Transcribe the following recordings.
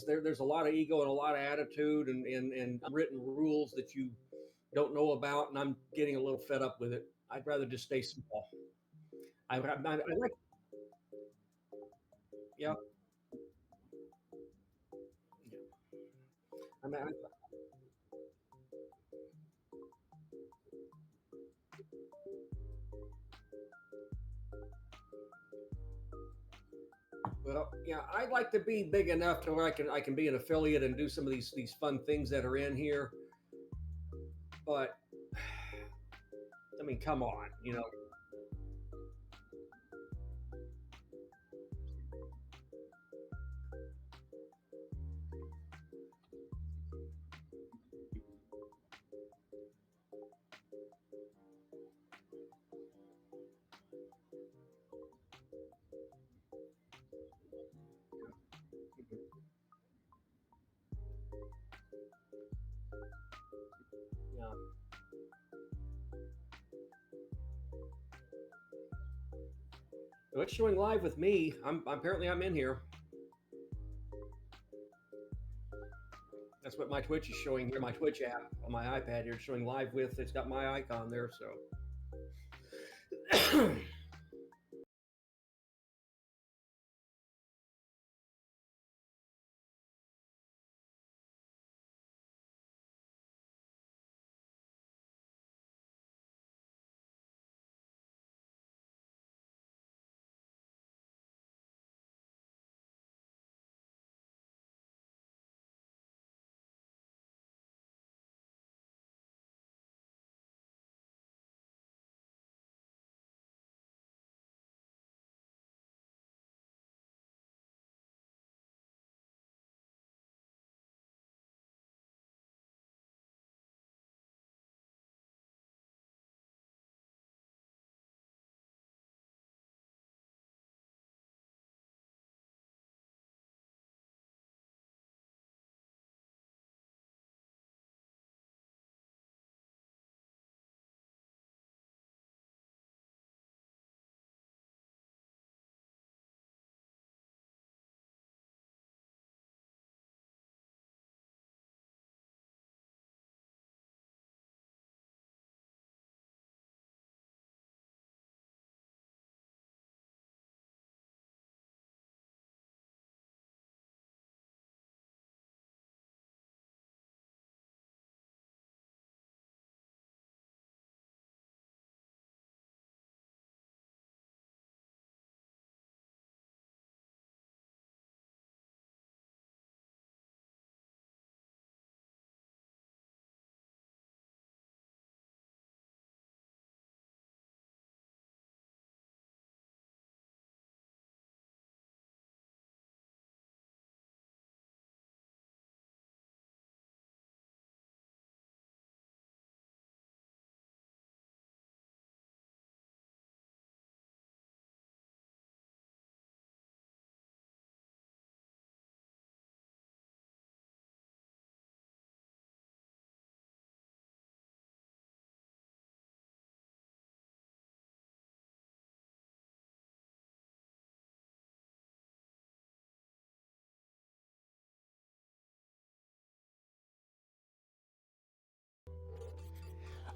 there's a lot of ego and a lot of attitude and written rules that you don't know about, and I'm getting a little fed up with it. I'd rather just stay small. I like, yeah, yeah. I mean, well, yeah, I'd like to be big enough to where I can be an affiliate and do some of these fun things that are in here. But I mean, come on, yeah. So it's showing live with me. I'm in here. That's what my Twitch is showing here. My Twitch app on my iPad here is showing live with. It's got my icon there. So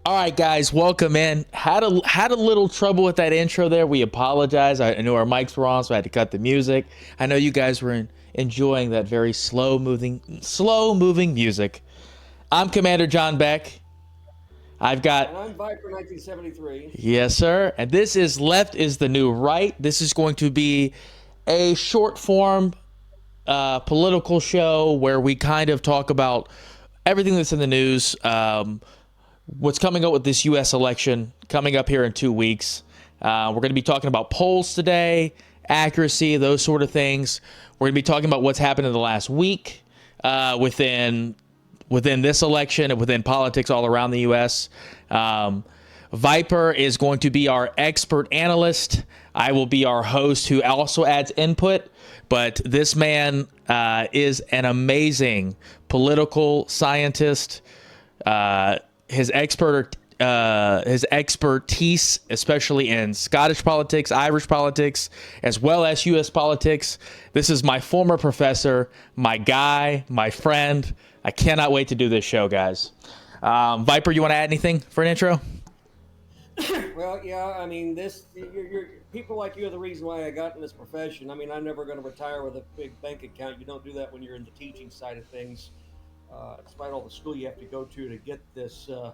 All right, guys, welcome in. Had a little trouble with that intro there. We apologize. I knew our mics were on, so I had to cut the music. I know you guys were enjoying that very slow moving music. I'm Commander John Beck. I've and got I'm Viper 1973. yes, sir, and this is Left is the New Right. This is going to be a short form political show where we kind of talk about everything that's in the news. What's coming up with this U.S. election coming up here in 2 weeks. We're going to be talking about polls today, accuracy, those sort of things. We're going to be talking about what's happened in the last week within this election and within politics all around the U.S. Viper is going to be our expert analyst. I will be our host who also adds input. But this man is an amazing political scientist. His expert his expertise, especially in Scottish politics, Irish politics, as well as U.S. politics. This is my former professor, my guy, my friend. I cannot wait to do this show, guys. Viper, you want to add anything for an intro? Well, yeah, I mean, people like you are the reason why I got in this profession. I mean, I'm never going to retire with a big bank account. You don't do that when you're in the teaching side of things. Despite all the school you have to go to get this, to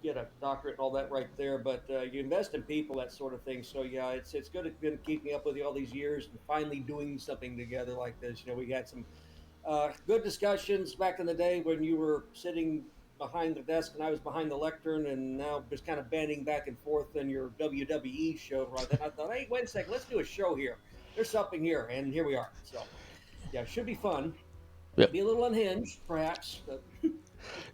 get a doctorate and all that right there. But you invest in people, that sort of thing. So yeah, it's good to been keeping up with you all these years and finally doing something together like this. We had some good discussions back in the day when you were sitting behind the desk and I was behind the lectern, and now just kind of banding back and forth in your WWE show. Right then, I thought, hey, wait a second, let's do a show here. There's something here, and here we are. So, yeah, it should be fun. Yep. Be a little unhinged, perhaps, but.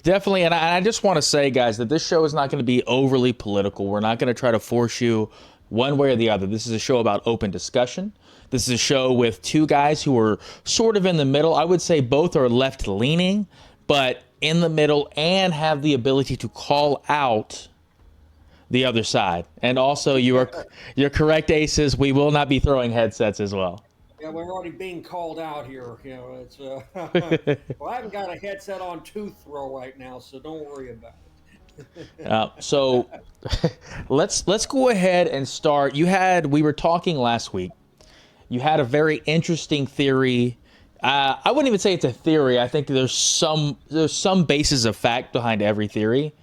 Definitely, and I just want to say, guys, that this show is not going to be overly political. We're not going to try to force you one way or the other. This is a show about open discussion. This is a show with two guys who are sort of in the middle. I would say both are left-leaning, but in the middle and have the ability to call out the other side. And also, you're correct, Aces. We will not be throwing headsets as well. Yeah, we're already being called out here. It's well, I haven't got a headset on to throw right now, so don't worry about it. So let's go ahead and start. We were talking last week. You had a very interesting theory. I wouldn't even say it's a theory. I think there's some basis of fact behind every theory.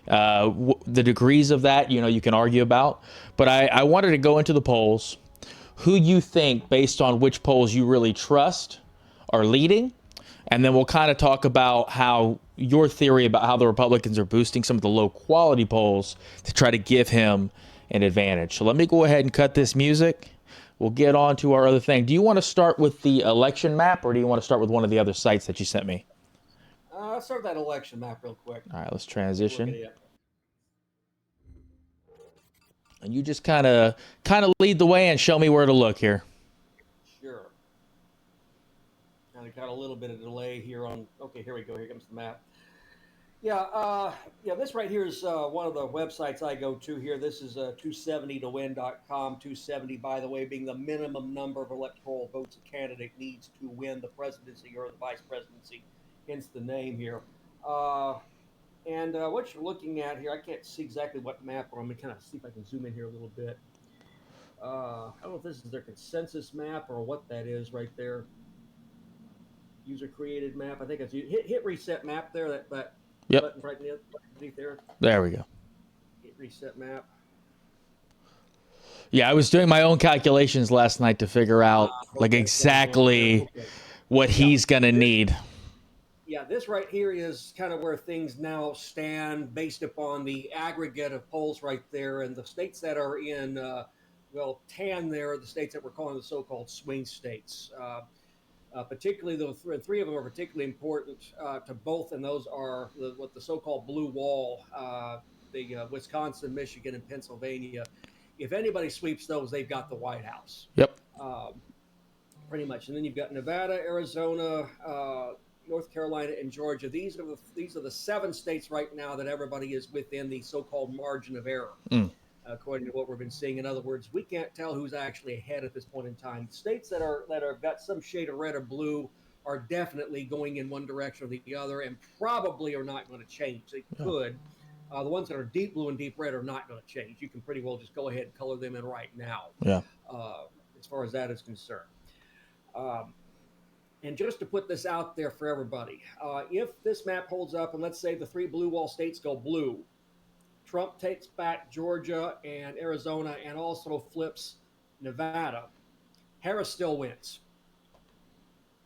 The degrees of that, you can argue about. But I wanted to go into the polls. Who you think, based on which polls you really trust, are leading. And then we'll kind of talk about how your theory about how the Republicans are boosting some of the low quality polls to try to give him an advantage. So let me go ahead and cut this music. We'll get on to our other thing. Do you want to start with the election map, or do you want to start with one of the other sites that you sent me? Let's start that election map real quick. All right, let's transition. And you just kind of lead the way and show me where to look here. Sure. Now we got a little bit of delay here on. Okay, here we go. Here comes the map. Yeah, this right here is one of the websites I go to here. This is 270towin.com. 270, by the way, being the minimum number of electoral votes a candidate needs to win the presidency or the vice presidency, hence the name here. And what you're looking at here, I can't see exactly what map, or I'm going to kind of see if I can zoom in here a little bit. I don't know if this is their consensus map or what that is right there. User created map. I think it's hit reset map there. That yep. Button right underneath there. There we go. Hit reset map. Yeah, I was doing my own calculations last night to figure out exactly what he's going to need. Yeah, this right here is kind of where things now stand based upon the aggregate of polls right there. And the states that are in, tan there are the states that we're calling the so-called swing states. Particularly, three of them are particularly important to both, and those are what the so-called blue wall, the Wisconsin, Michigan, and Pennsylvania. If anybody sweeps those, they've got the White House. Yep. Pretty much. And then you've got Nevada, Arizona, North Carolina, and Georgia. These are the 7 states right now that everybody is within the so-called margin of error, according to what we've been seeing. In other words, we can't tell who's actually ahead at this point in time. States that are got some shade of red or blue are definitely going in one direction or the other, and probably are not going to change. They could. The ones that are deep blue and deep red are not going to change. You can pretty well just go ahead and color them in right now. Yeah. As far as that is concerned. And just to put this out there for everybody, if this map holds up, and let's say the 3 blue wall states go blue, Trump takes back Georgia and Arizona and also flips Nevada, Harris still wins.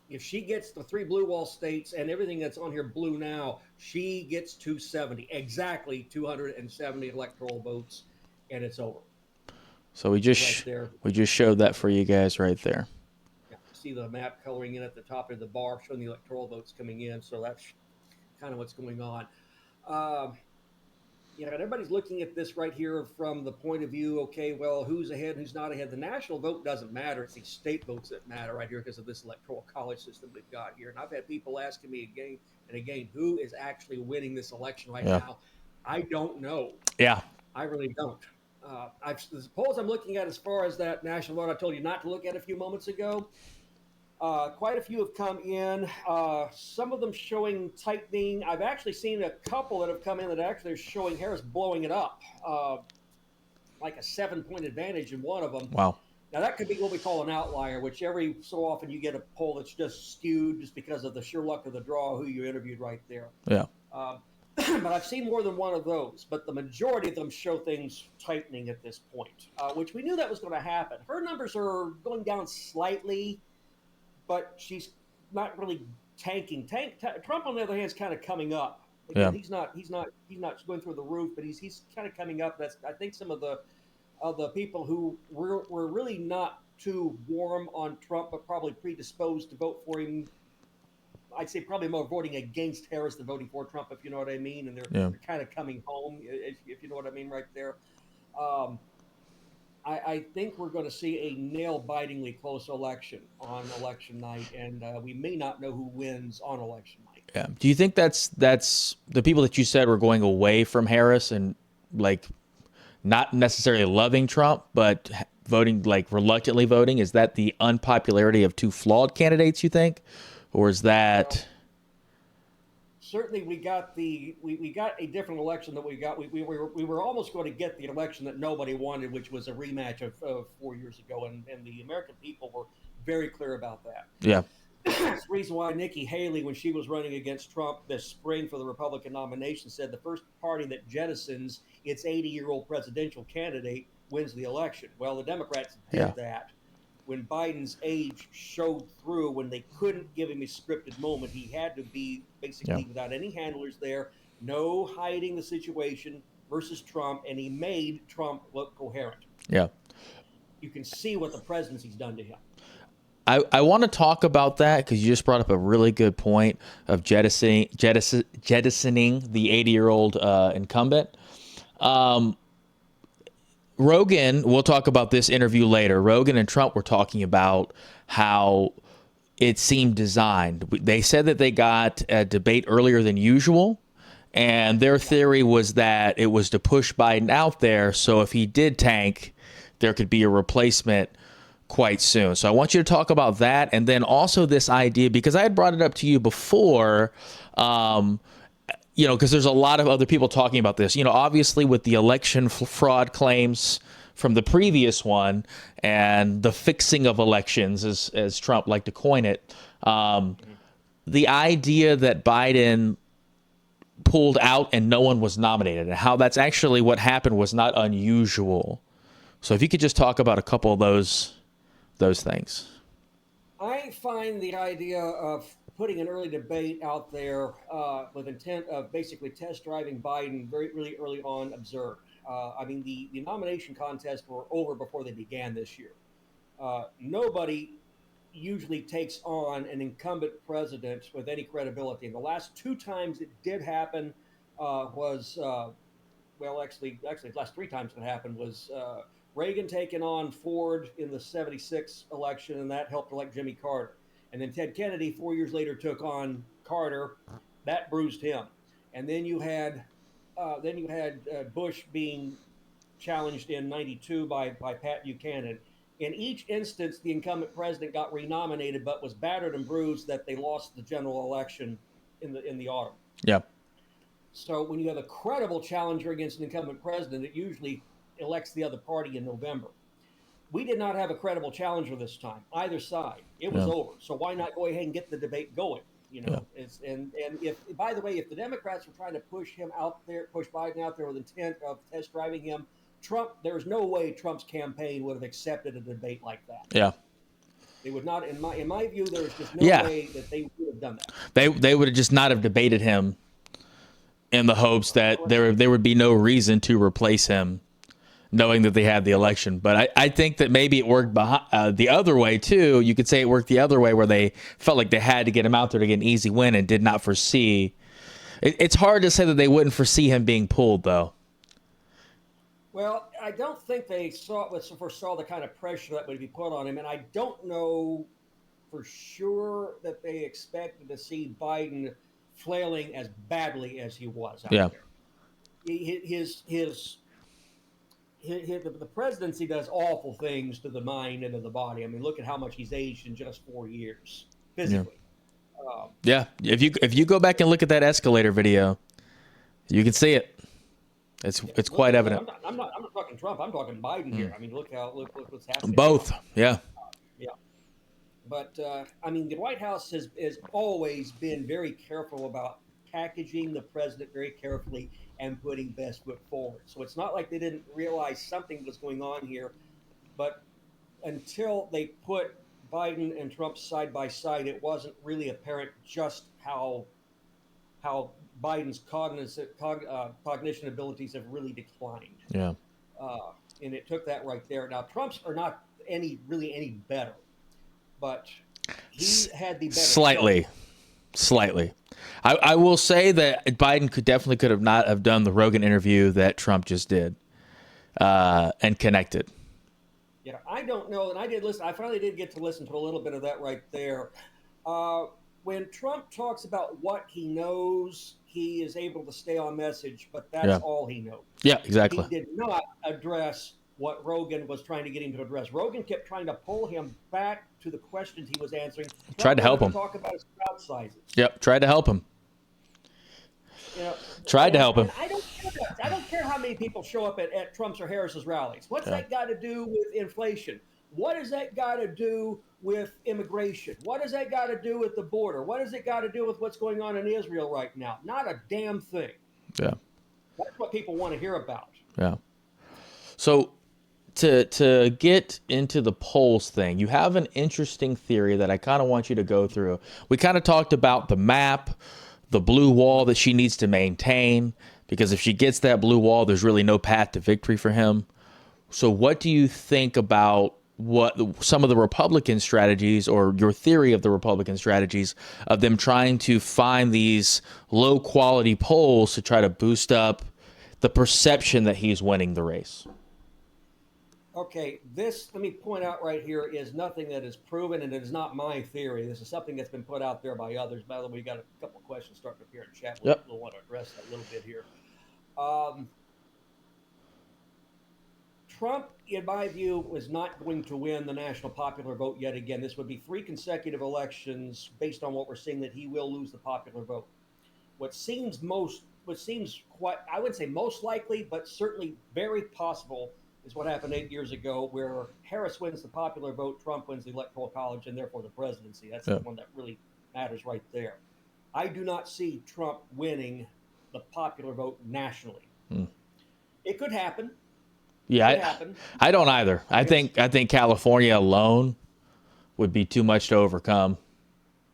If she gets the 3 blue wall states and everything that's on here blue now, she gets 270, exactly 270 electoral votes, and it's over. So we just showed that for you guys right there. See the map coloring in at the top of the bar showing the electoral votes coming in, so that's kind of what's going on. And everybody's looking at this right here from the point of view, okay, well, who's ahead, who's not ahead? The national vote doesn't matter. It's these state votes that matter right here because of this electoral college system we've got here. And I've had people asking me again and again, who is actually winning this election right now? I don't know. Yeah. I really don't. The polls I'm looking at, as far as that national vote I told you not to look at a few moments ago, quite a few have come in. Some of them showing tightening. I've actually seen a couple that have come in that actually are showing Harris blowing it up, like a 7 point advantage in one of them. Wow. Now that could be what we call an outlier, which every so often you get a poll that's just skewed just because of the sheer luck of the draw, who you interviewed right there. Yeah. Um, but I've seen more than one of those. But the majority of them show things tightening at this point, which we knew that was going to happen. Her numbers are going down slightly, but she's not really tanking. Trump, on the other hand, is kind of coming up. Again, Yeah. he's not going through the roof, but he's kind of coming up. That's, I think, some of the people who were really not too warm on Trump, but probably predisposed to vote for him. I'd say probably more voting against Harris than voting for Trump, if you know what I mean. And Yeah. they're kind of coming home, if you know what I mean, right there. Um, I think we're going to see a nail-bitingly close election on election night, and we may not know who wins on election night. Yeah. Do you think that's the people that you said were going away from Harris and like not necessarily loving Trump, but voting like reluctantly voting? Is that the unpopularity of two flawed candidates, you think? Or is that Certainly, we got a different election that we got. We were almost going to get the election that nobody wanted, which was a rematch of 4 years ago, and the American people were very clear about that. yeah. That's the reason why Nikki Haley, when she was running against Trump this spring for the Republican nomination, said the first party that jettisons its 80-year-old presidential candidate wins the election. Well, the Democrats did Yeah. that when Biden's age showed through, when they couldn't give him a scripted moment. He had to be basically Yeah. without any handlers there, no hiding the situation versus Trump, and he made Trump look coherent. Yeah. You can see what the presidency's done to him. I want to talk about that because you just brought up a really good point of jettisoning the 80-year-old incumbent. Rogan, we'll talk about this interview later. Rogan and Trump were talking about how it seemed designed. They said that they got a debate earlier than usual, and their theory was that it was to push Biden out there, so if he did tank, there could be a replacement quite soon. So I want you to talk about that, and then also this idea, because I had brought it up to you before, because there's a lot of other people talking about this. Obviously with the election fraud claims from the previous one and the fixing of elections, as Trump liked to coin it, the idea that Biden pulled out and no one was nominated, and how that's actually what happened was not unusual. So if you could just talk about a couple of those things. I find the idea of putting an early debate out there with intent of basically test driving Biden really early on absurd. I mean, the nomination contests were over before they began this year. Nobody usually takes on an incumbent president with any credibility. And the last two times it did happen was, actually, the last three times it happened was Reagan taking on Ford in the '76 election, and that helped elect Jimmy Carter. And then Ted Kennedy 4 years later took on Carter, that bruised him. And then you had Bush being challenged in '92 by Pat Buchanan. In each instance, the incumbent president got renominated, but was battered and bruised that they lost the general election in the autumn. Yeah. So when you have a credible challenger against an incumbent president, it usually elects the other party in November. We did not have a credible challenger this time, either side. It was over. So why not go ahead and get the debate going? And if, by the way, if the Democrats were trying to push Biden out there with intent of test driving him, there's no way Trump's campaign would have accepted a debate like that. Yeah. They would not, in my view, there's just no way that they would have done that. They would have just not have debated him in the hopes that there would be no reason to replace him, knowing that they had the election. But I think that maybe it worked the other way too. You could say it worked the other way, where they felt like they had to get him out there to get an easy win and did not foresee. It's hard to say that they wouldn't foresee him being pulled, though. Well, I don't think they foresaw the kind of pressure that would be put on him, and I don't know for sure that they expected to see Biden flailing as badly as he was out there. the presidency does awful things to the mind and to the body. I mean, look at how much he's aged in just 4 years Yeah. physically. Um, Yeah. If you go back and look at that escalator video, you can see it. It's look quite at look, evident. I'm not talking Trump. I'm talking Biden here. I mean, look what's happening now. Both. Yeah. Yeah. But I mean, the White House has always been very careful about packaging the president very carefully and putting best foot forward. So it's not like they didn't realize something was going on here, but until they put Biden and Trump side by side, it wasn't really apparent just how Biden's cognition abilities have really declined. Yeah. And it took that right there. Now Trump's are not any better, but he had the better Slightly. show. Slightly. I will say that Biden could have not have done the Rogan interview that Trump just did, and connected. Yeah, I don't know, and I did listen. I finally did get to listen to a little bit of that right there. Uh, when Trump talks about what he knows, he is able to stay on message, but that's Yeah. all he knows. Yeah. He Exactly. did not address what Rogan was trying to get him to address. Rogan kept trying to pull him back to the questions he was answering. Tried Trump to help wanted him. to talk about his crowd sizes. Yep. Tried to help him. You know, Tried to help him. and I don't care how many people show up at Trump's or Harris's rallies. What's Yeah. that got to do with inflation? What has that got to do with immigration? What has that got to do with the border? What has it got to do with what's going on in Israel right now? Not a damn thing. Yeah. That's what people want to hear about. Yeah. So to get into the polls thing, you have an interesting theory that I kind of want you to go through. We kind of talked about the map, the blue wall that she needs to maintain, because if she gets that blue wall, there's really no path to victory for him. So what do you think about some of the Republican strategies, or your theory of the Republican strategies of them trying to find these low quality polls to try to boost up the perception that he's winning the race? Okay, this, let me point out right here, is nothing that is proven, and it is not my theory. This is something that's been put out there by others. By the way, we got a couple of questions starting up here in chat. Yep. We'll want to address that a little bit here. Um, Trump, in my view, was not going to win the national popular vote yet again. This would be 3 consecutive elections based on what we're seeing, that he will lose the popular vote. What seems quite, I would say most likely, but certainly very possible, is what happened 8 years ago, where Harris wins the popular vote, Trump wins the electoral college, and therefore the presidency. That's the one that really matters right there. I do not see Trump winning the popular vote nationally. It could happen. Yeah, I don't either. I think California alone would be too much to overcome.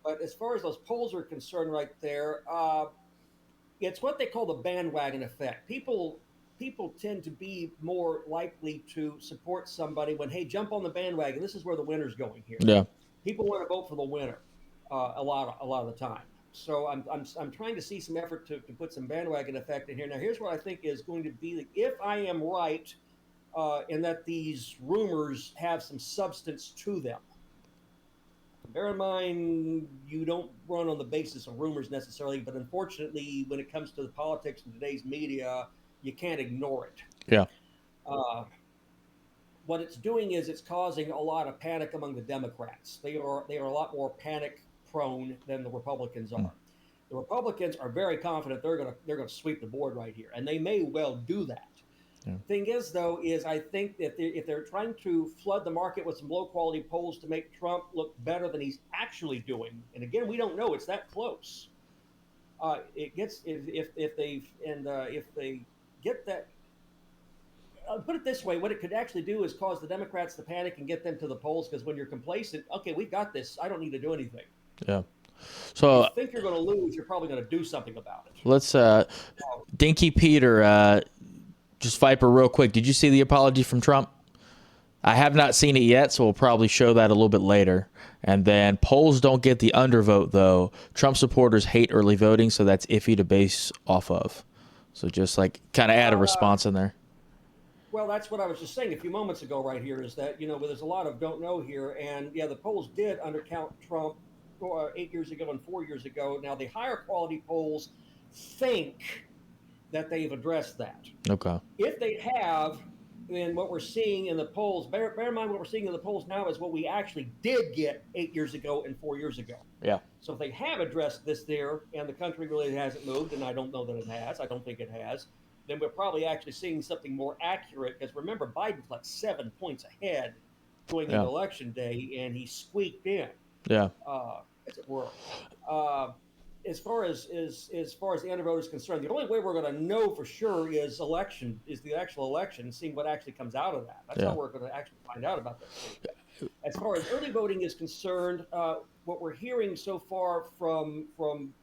But as far as those polls are concerned, right there, it's what they call the bandwagon effect. People tend to be more likely to support somebody when, hey, jump on the bandwagon. This is where the winner's going here. Yeah. People want to vote for the winner a lot of the time. So I'm trying to see some effort to put some bandwagon effect in here. Now, here's what I think is going to be, if I am right, in that these rumors have some substance to them. Bear in mind, you don't run on the basis of rumors necessarily, but unfortunately, when it comes to the politics in today's media, you can't ignore it. Yeah. What it's doing is it's causing a lot of panic among the Democrats. They are a lot more panic prone than the Republicans are. The Republicans are very confident they're going to sweep the board right here, and they may well do that. Yeah. Thing is, though, is I think that if they're trying to flood the market with some low quality polls to make Trump look better than he's actually doing, and again, we don't know, it's that close. It gets if they get that. Put it this way: what it could actually do is cause the Democrats to panic and get them to the polls, because when you're complacent, okay, we've got this. I don't need to do anything. Yeah. So if you think you're going to lose, you're probably going to do something about it. Let's Dinky Peter. Just Viper, real quick. Did you see the apology from Trump? I have not seen it yet, so we'll probably show that a little bit later. And then polls don't get the undervote, though. Trump supporters hate early voting, so that's iffy to base off of. So just like kind of add a response in there. Well, that's what I was just saying a few moments ago right here, is that, there's a lot of don't know here. And, yeah, the polls did undercount Trump 8 years ago and 4 years ago. Now, the higher quality polls think that they've addressed that. Okay. If they have, then what we're seeing in the polls, bear in mind what we're seeing in the polls now is what we actually did get 8 years ago and 4 years ago. Yeah. So if they have addressed this there and the country really hasn't moved, and I don't know that it has, I don't think it has, then we're probably actually seeing something more accurate. Because remember, Biden's like 7 points ahead going into Yeah. election day, and he squeaked in, Yeah. as it were. Uh, as far as the undervote is concerned, the only way we're going to know for sure is the actual election, seeing what actually comes out of that. That's Yeah. how we're going to actually find out about that. As far as early voting is concerned, what we're hearing so far from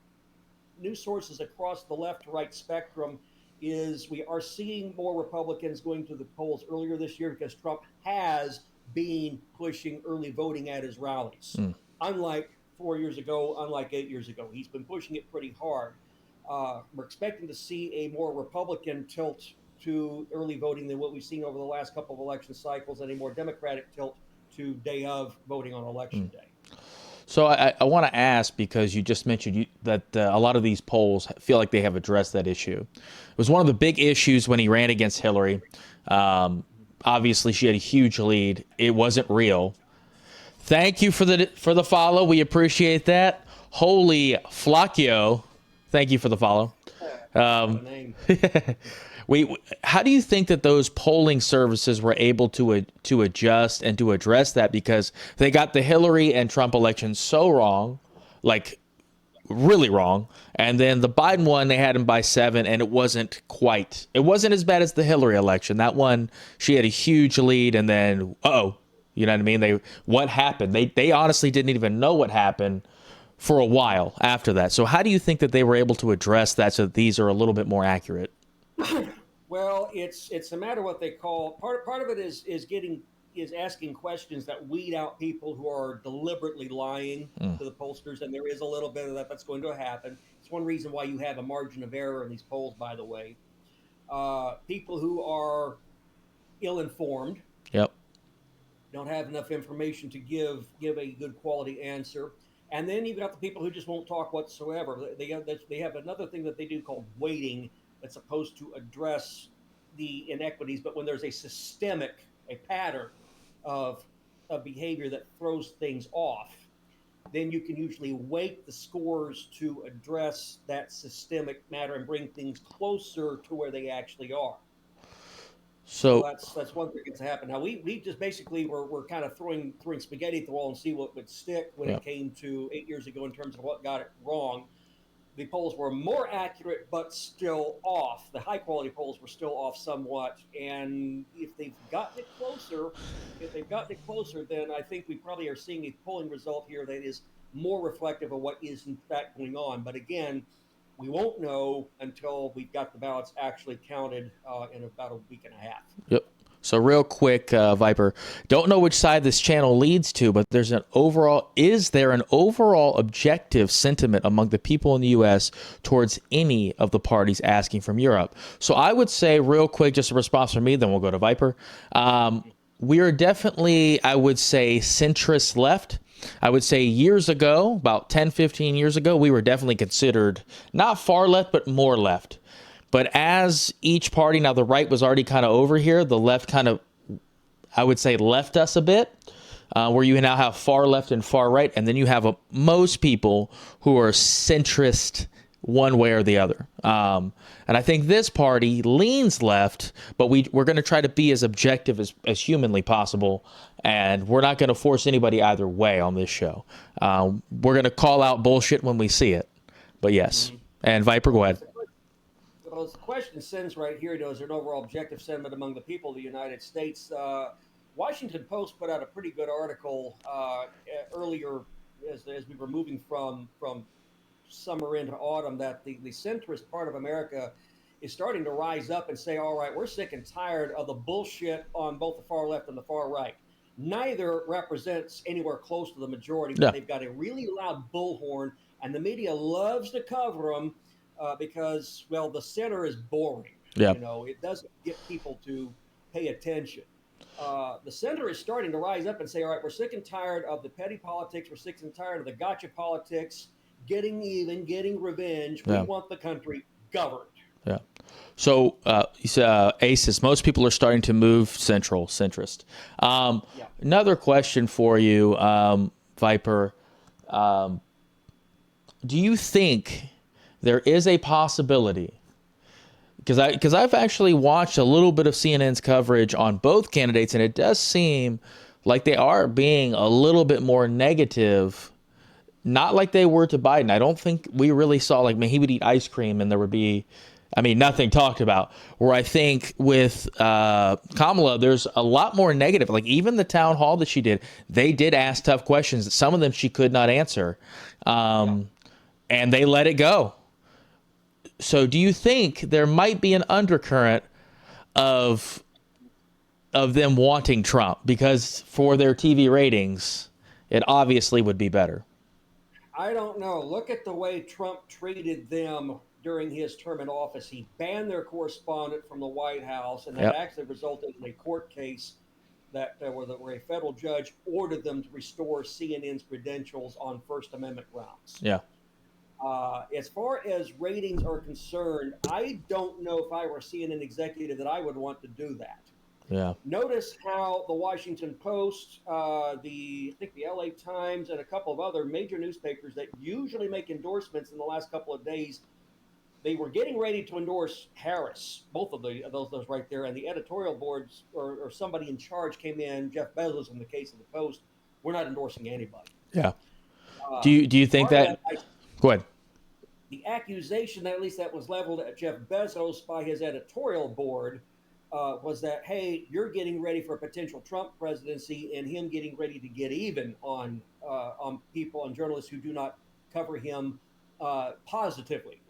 news sources across the left to right spectrum is we are seeing more Republicans going to the polls earlier this year because Trump has been pushing early voting at his rallies. Unlike 4 years ago, unlike 8 years ago, he's been pushing it pretty hard. We're expecting to see a more Republican tilt to early voting than what we've seen over the last couple of election cycles, and a more Democratic tilt to day of voting on election day. So I want to ask, because you just mentioned that a lot of these polls feel like they have addressed that issue. It was one of the big issues when he ran against Hillary. Obviously, she had a huge lead. It wasn't real. Thank you for the follow. We appreciate that. Holy Flacchio, thank you for the follow. Name. How do you think that those polling services were able to adjust and to address that, because they got the Hillary and Trump election so wrong, like really wrong, and then the Biden one, they had him by 7, and it wasn't as bad as the Hillary election. That one, she had a huge lead, and then you know what I mean? What happened? They honestly didn't even know what happened for a while after that. So how do you think that they were able to address that so that these are a little bit more accurate? Well, it's a matter of what they call part of it is asking questions that weed out people who are deliberately lying to the pollsters, and there is a little bit of that's going to happen. It's one reason why you have a margin of error in these polls, by the way. People who are ill-informed, Yep, don't have enough information to give a good quality answer. And then you've got the people who just won't talk whatsoever. They have another thing that they do called weighting that's supposed to address the inequities. But when there's a pattern of behavior that throws things off, then you can usually weight the scores to address that systemic matter and bring things closer to where they actually are. So that's one thing that's happened. Now we just basically were kind of throwing spaghetti at the wall and see what would stick when it came to 8 years ago in terms of what got it wrong. The polls were more accurate, but still off. The high quality polls were still off somewhat. And if they've gotten it closer, then I think we probably are seeing a polling result here that is more reflective of what is in fact going on. But again, we won't know until we've got the ballots actually counted in about a week and a half. Yep. So real quick, Viper, don't know which side this channel leads to, but is there an overall objective sentiment among the people in the U.S. towards any of the parties asking from Europe? So I would say real quick, just a response from me, then we'll go to Viper. We are definitely, I would say, centrist left. I would say years ago, about 10, 15 years ago, we were definitely considered not far left, but more left. But as each party, now the right was already kind of over here, the left kind of, I would say, left us a bit, where you now have far left and far right, and then you have most people who are centrist one way or the other. And I think this party leans left, but we're going to try to be as objective as humanly possible, and we're not going to force anybody either way on this show. We're going to call out bullshit when we see it. But yes. And Viper, go ahead. Well, the question sends right here, is there an overall objective sentiment among the people of the United States? Washington Post put out a pretty good article earlier as we were moving from summer into autumn, that the centrist part of America is starting to rise up and say, all right, we're sick and tired of the bullshit on both the far left and the far right. Neither represents anywhere close to the majority, but they've got a really loud bullhorn, and the media loves to cover them because, well, the center is boring. Yeah. You know, it doesn't get people to pay attention. The center is starting to rise up and say, all right, we're sick and tired of the petty politics. We're sick and tired of the gotcha politics, getting even, getting revenge. We want the country governed. Yeah. So, ACES, most people are starting to move centrist. Yeah. Another question for you, Viper. Do you think there is a possibility? Because I've actually watched a little bit of CNN's coverage on both candidates, and it does seem like they are being a little bit more negative, not like they were to Biden. I don't think we really saw, like, man, he would eat ice cream and there would be, I mean, nothing talked about. Where I think with Kamala, there's a lot more negative. Like, even the town hall that she did, they did ask tough questions. Some of them she could not answer. And they let it go. So do you think there might be an undercurrent of them wanting Trump? Because for their TV ratings, it obviously would be better. I don't know. Look at the way Trump treated them during his term in office. He banned their correspondent from the White House, and that actually resulted in a court case where a federal judge ordered them to restore CNN's credentials on First Amendment grounds. Yeah. As far as ratings are concerned, I don't know if I were a CNN executive that I would want to do that. Yeah. Notice how the Washington Post, I think the LA Times, and a couple of other major newspapers that usually make endorsements in the last couple of days, they were getting ready to endorse Harris, both of those right there, and the editorial boards or somebody in charge came in, Jeff Bezos in the case of the Post, we're not endorsing anybody. Yeah. Do you think that? Go ahead. The accusation, at least that was leveled at Jeff Bezos by his editorial board, was that, hey, you're getting ready for a potential Trump presidency, and him getting ready to get even on people, on journalists who do not cover him positively,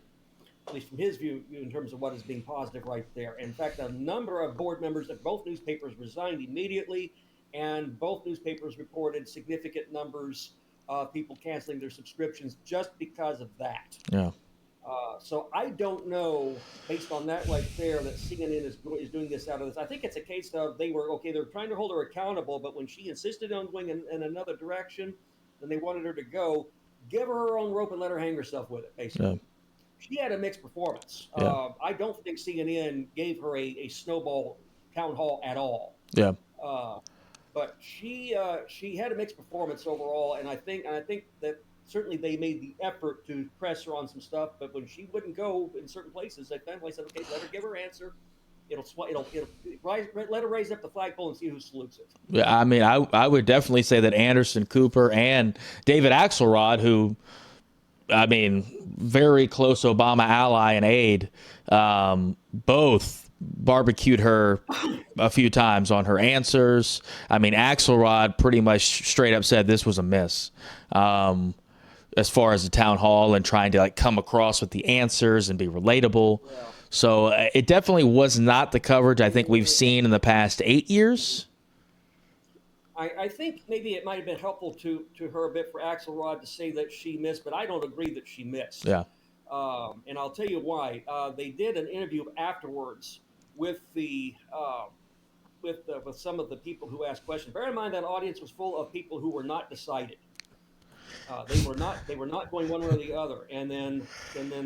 at least from his view, in terms of what is being positive right there. In fact, a number of board members of both newspapers resigned immediately, and both newspapers reported significant numbers of people canceling their subscriptions just because of that. Yeah. So I don't know, based on that right there, that CNN is doing this out of this. I think it's a case of they're trying to hold her accountable, but when she insisted on going in another direction, and they wanted her to go, give her her own rope and let her hang herself with it, basically. Yeah. She had a mixed performance. Yeah. I don't think CNN gave her a snowball town hall at all. Yeah. But she had a mixed performance overall, and I think that certainly they made the effort to press her on some stuff. But when she wouldn't go in certain places, they finally said, "Okay, let her give her answer. Let her raise up the flagpole and see who salutes it." Yeah, I mean, I would definitely say that Anderson Cooper and David Axelrod, who, I mean, very close Obama ally and aide, both barbecued her a few times on her answers. I mean, Axelrod pretty much straight up said this was a miss as far as the town hall and trying to like come across with the answers and be relatable. Yeah. So it definitely was not the coverage I think we've seen in the past 8 years. I think maybe it might have been helpful to her a bit for Axelrod to say that she missed, but I don't agree that she missed. Yeah. And I'll tell you why. They did an interview afterwards with with some of the people who asked questions. Bear in mind that audience was full of people who were not decided. They were not going one way or the other. And then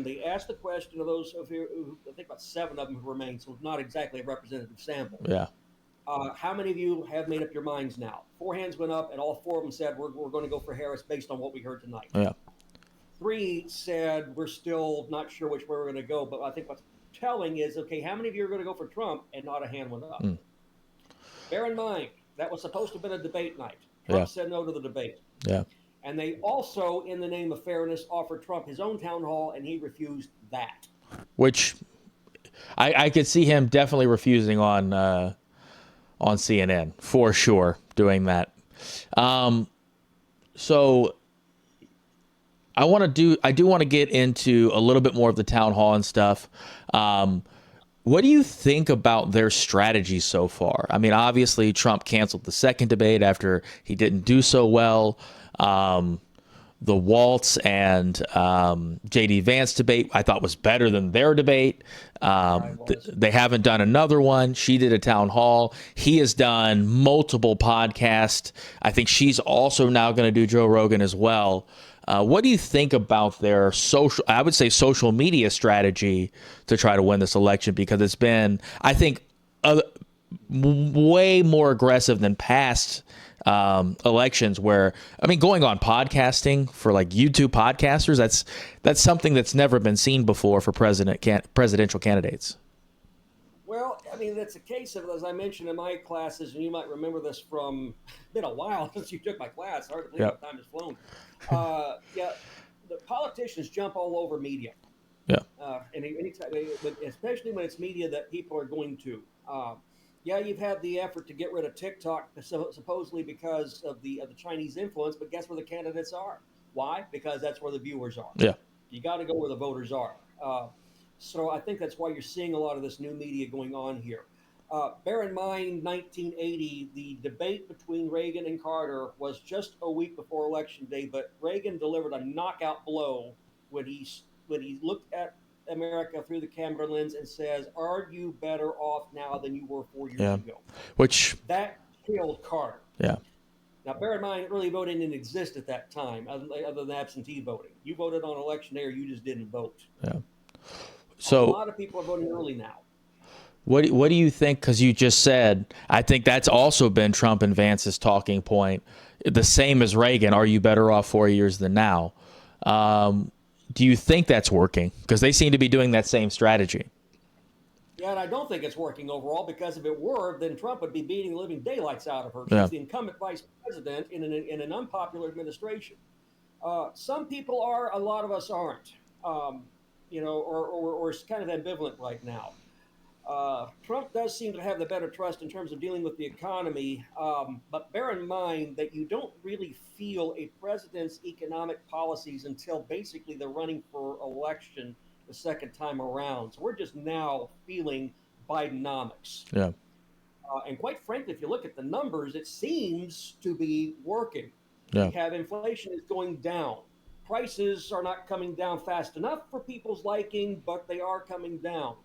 they asked the question of those of here, who, I think about 7 of them who remained, so not exactly a representative sample. Yeah. How many of you have made up your minds now? 4 hands went up, and all 4 of them said we're going to go for Harris based on what we heard tonight. Yeah. 3 said we're still not sure which way we're going to go, but I think what's telling is, okay, how many of you are going to go for Trump? And not a hand went up. Bear in mind, that was supposed to have been a debate night. Trump said no to the debate. Yeah. And they also, in the name of fairness, offered Trump his own town hall, and he refused that. Which I could see him definitely refusing on CNN, for sure, doing that. So I do want to get into a little bit more of the town hall and stuff. What do you think about their strategy so far? I mean, obviously Trump canceled the second debate after he didn't do so well. The Waltz and J.D. Vance debate I thought was better than their debate. They haven't done another one. She did a town hall. He has done multiple podcasts. I think she's also now going to do Joe Rogan as well. What do you think about their I would say social media strategy to try to win this election? Because it's been, I think, way more aggressive than past elections where, I mean, going on podcasting for like YouTube podcasters, that's something that's never been seen before for presidential candidates. Well, I mean, that's a case of, as I mentioned in my classes, and you might remember this from, been a while since you took my class. Hard to believe how time has flown. Yeah, the politicians jump all over media. Yeah. And anytime, especially when it's media that people are going to. Yeah, you've had the effort to get rid of TikTok, supposedly because of the Chinese influence, but guess where the candidates are? Why? Because that's where the viewers are. Yeah. You got to go where the voters are. So I think that's why you're seeing a lot of this new media going on here. Bear in mind, 1980, the debate between Reagan and Carter was just a week before Election Day, but Reagan delivered a knockout blow when he looked at America through the camera lens and says, "Are you better off now than you were 4 years ago?" Which that killed Carter. Yeah. Now, bear in mind, early voting didn't exist at that time, other than absentee voting. You voted on election day, or you just didn't vote. Yeah. So a lot of people are voting early now. What do you think? Because you just said, I think that's also been Trump and Vance's talking point. The same as Reagan. Are you better off 4 years than now? Do you think that's working? Because they seem to be doing that same strategy. Yeah, and I don't think it's working overall, because if it were, then Trump would be beating the living daylights out of her. She's the incumbent vice president in an unpopular administration. Some people are, a lot of us aren't. Or it's kind of ambivalent right now. Trump does seem to have the better trust in terms of dealing with the economy, but bear in mind that you don't really feel a president's economic policies until basically they're running for election the second time around. So we're just now feeling Bidenomics. Yeah. And quite frankly, if you look at the numbers, it seems to be working. Yeah. We have inflation is going down. Prices are not coming down fast enough for people's liking, but they are coming down.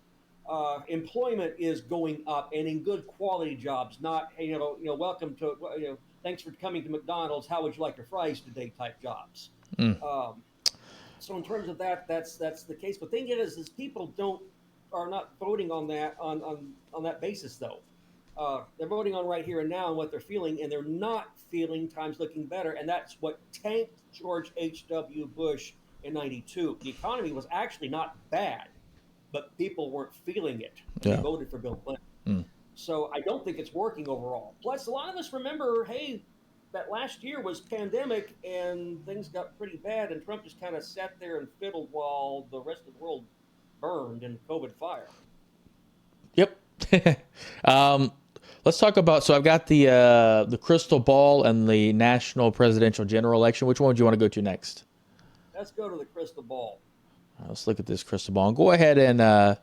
Employment is going up, and in good quality jobs, not welcome to thanks for coming to McDonald's. How would you like your fries today? Type jobs. So in terms of that, that's the case. But the thing is people are not voting on that on that basis though. They're voting on right here and now and what they're feeling, and they're not feeling times looking better, and that's what tanked George H.W. Bush in '92. The economy was actually not bad, but people weren't feeling it. They voted for Bill Clinton. So I don't think it's working overall. Plus, a lot of us remember, hey, that last year was pandemic and things got pretty bad, and Trump just kind of sat there and fiddled while the rest of the world burned in COVID fire. Yep. Let's talk about, so I've got the crystal ball and the national presidential general election. Which one do you want to go to next? Let's go to the crystal ball. Let's look at this crystal ball and go ahead and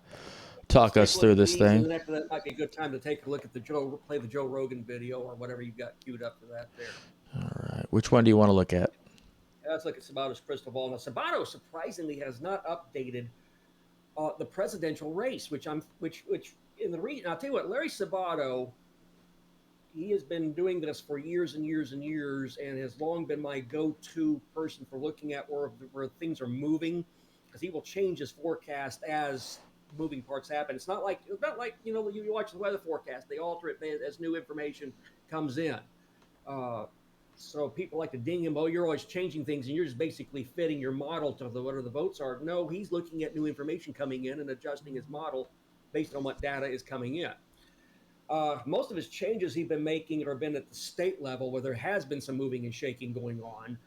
talk us through this thing. And after that might be a good time to take a look at play the Joe Rogan video or whatever you've got queued up for that there. All right. Which one do you want to look at? Let's look at Sabato's crystal ball. Now, Sabato surprisingly has not updated the presidential race, which in the region, I'll tell you what, Larry Sabato, he has been doing this for years and years and years, and has long been my go-to person for looking at where things are moving, because he will change his forecast as moving parts happen. It's not like you watch the weather forecast; they alter it as new information comes in. So people like to ding him, "Oh, you're always changing things, and you're just basically fitting your model to whatever the votes are." No, he's looking at new information coming in and adjusting his model based on what data is coming in. Most of his changes he's been making have been at the state level, where there has been some moving and shaking going on.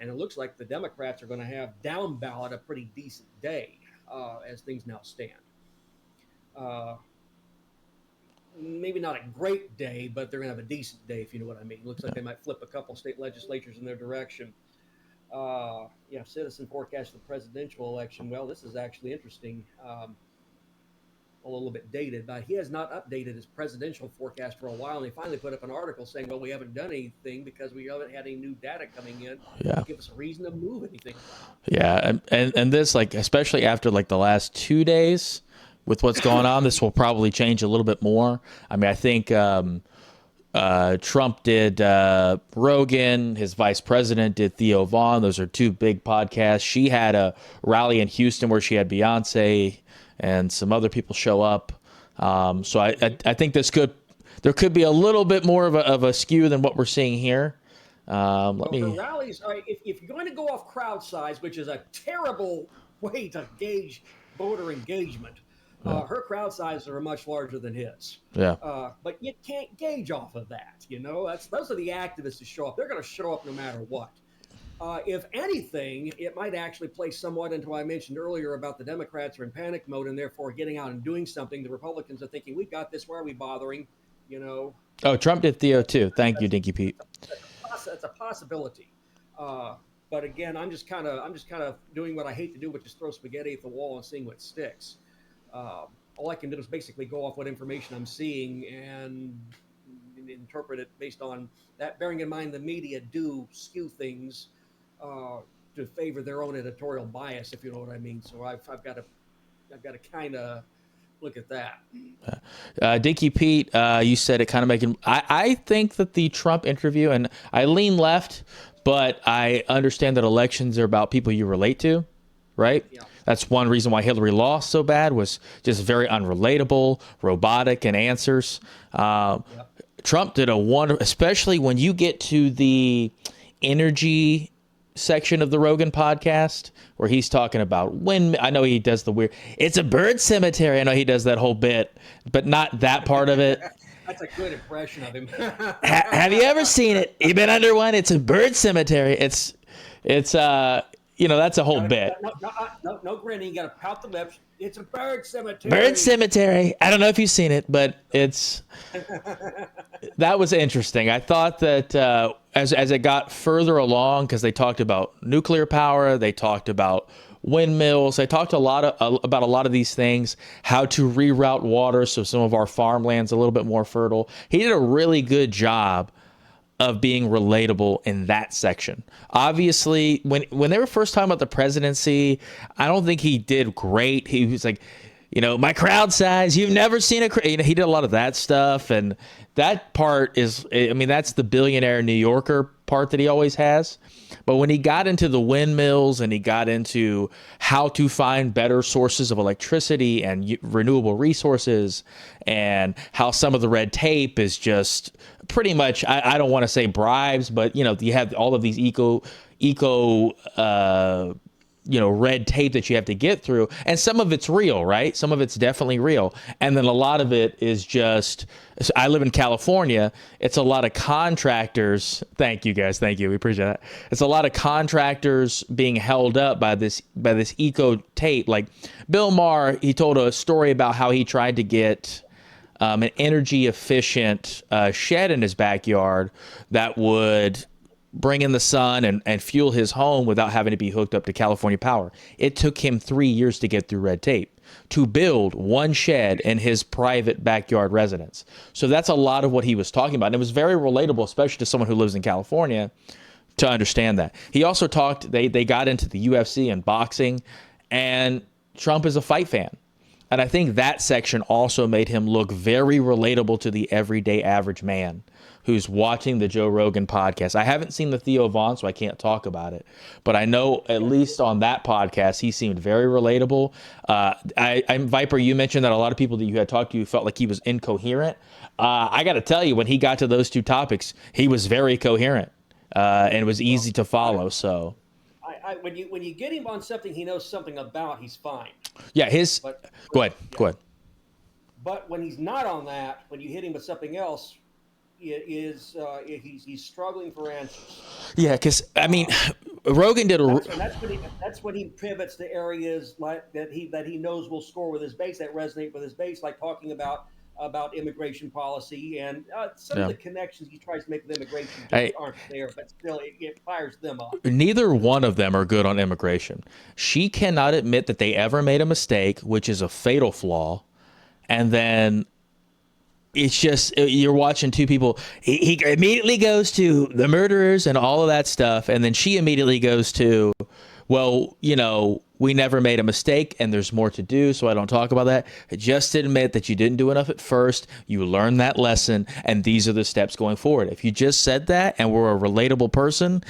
And it looks like the Democrats are going to have down ballot a pretty decent day as things now stand. Maybe not a great day, but they're going to have a decent day, if you know what I mean. Looks like they might flip a couple state legislatures in their direction. Citizen forecast for the presidential election. Well, this is actually interesting. A little bit dated, but he has not updated his presidential forecast for a while, and they finally put up an article saying, well, we haven't done anything because we haven't had any new data coming in to give us a reason to move anything. Yeah, and this, like, especially after like the last 2 days with what's going on, this will probably change a little bit more. I mean, I think Trump did Rogan. His vice president did Theo Vaughn. Those are two big podcasts. She had a rally in Houston where she had Beyonce and some other people show up. So I think there could be a little bit more of a skew than what we're seeing here. For rallies, if you're going to go off crowd size, which is a terrible way to gauge voter engagement, her crowd sizes are much larger than his. Yeah. But you can't gauge off of that. Those are the activists who show up. They're going to show up no matter what. If anything, it might actually play somewhat into what I mentioned earlier about the Democrats are in panic mode and therefore getting out and doing something. The Republicans are thinking, we've got this. Why are we bothering? Oh, Trump did Theo too. Thank you, Dinky Pete. That's a possibility. But again, I'm just kind of doing what I hate to do, which is throw spaghetti at the wall and seeing what sticks. All I can do is basically go off what information I'm seeing and interpret it based on that, bearing in mind the media do skew things to favor their own editorial bias, if you know what I mean. So I've got to kind of look at that. Dinky Pete, you said it kind of making. I think that the Trump interview, and I lean left, but I understand that elections are about people you relate to, right? Yeah. That's one reason why Hillary lost so bad, was just very unrelatable, robotic in answers. Trump did a wonder, especially when you get to the energy section of the Rogan podcast where he's talking about when I know he does the weird, it's a bird cemetery. I know he does that whole bit, but not that part of it. That's a good impression of him. Have you ever seen it? You been under one? It's a bird cemetery. It's that's a whole bit. No grinning. You got to pout the lips. It's a bird cemetery. Bird cemetery. I don't know if you've seen it, but that was interesting. I thought that as it got further along, because they talked about nuclear power, they talked about windmills, they talked about a lot of these things, how to reroute water so some of our farmland's a little bit more fertile. He did a really good job of being relatable in that section. Obviously, when they were first talking about the presidency, I don't think he did great. He was like, my crowd size, you've never seen he did a lot of that stuff. And that part is, that's the billionaire New Yorker part that he always has. But when he got into the windmills and he got into how to find better sources of electricity and renewable resources and how some of the red tape is just pretty much, I don't want to say bribes, but, you have all of these red tape that you have to get through. And some of it's real, right? Some of it's definitely real. And then a lot of it is just, I live in California. It's a lot of contractors. Thank you guys. Thank you. We appreciate that. It's a lot of contractors being held up by this eco tape. Like Bill Maher, he told a story about how he tried to get an energy efficient shed in his backyard that would bring in the sun and fuel his home without having to be hooked up to California Power. It took him 3 years to get through red tape to build one shed in his private backyard residence. So that's a lot of what he was talking about. And it was very relatable, especially to someone who lives in California, to understand that. He also talked, they got into the UFC and boxing, and Trump is a fight fan. And I think that section also made him look very relatable to the everyday average man who's watching the Joe Rogan podcast. I haven't seen the Theo Vaughn, so I can't talk about it. But I know at least on that podcast, he seemed very relatable. Viper, you mentioned that a lot of people that you had talked to felt like he was incoherent. I got to tell you, when he got to those two topics, he was very coherent and it was easy to follow. So when you get him on something he knows something about, he's fine. Yeah, go ahead. But when he's not on that, when you hit him with something else, he's struggling for answers. Yeah, because Rogan did that's when he pivots to areas like that he knows will score with his base, that resonate with his base, like talking about immigration policy and some of the connections he tries to make with immigration aren't there, but still it fires them up. Neither one of them are good on immigration. She cannot admit that they ever made a mistake, which is a fatal flaw, and then it's just, you're watching two people. He immediately goes to the murderers and all of that stuff, and then she immediately goes to, well, we never made a mistake and there's more to do, so I don't talk about that. Just admit that you didn't do enough at first. You learned that lesson, and these are the steps going forward. If you just said that and were a relatable person,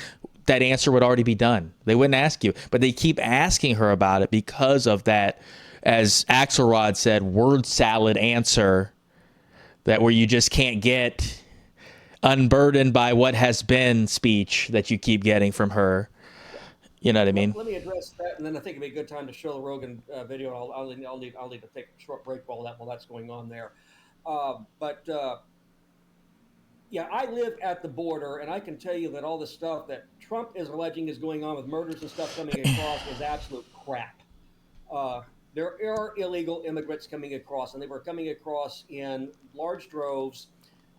that answer would already be done. They wouldn't ask you, but they keep asking her about it because of that, as Axelrod said, word salad answer, that where you just can't get unburdened by what has been speech that you keep getting from her. You know what I mean? Let me address that, and then I think it'd be a good time to show the Rogan video. I'll need to take a short break while that's going on there. But yeah, I live at the border, and I can tell you that all the stuff that Trump is alleging is going on with murders and stuff coming across is absolute crap. Uh, there are illegal immigrants coming across, and they were coming across in large droves.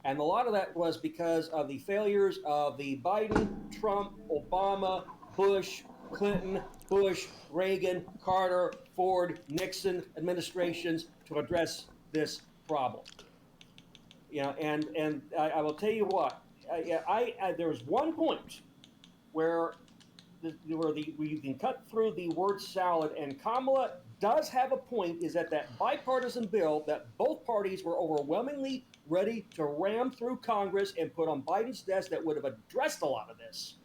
And a lot of that was because of the failures of the Biden, Trump, Obama, Bush, Clinton, Bush, Reagan, Carter, Ford, Nixon administrations to address this problem. And I will tell you what, there was one point where where you can cut through the word salad, and Kamala does have a point. Is that bipartisan bill that both parties were overwhelmingly ready to ram through Congress and put on Biden's desk that would have addressed a lot of this,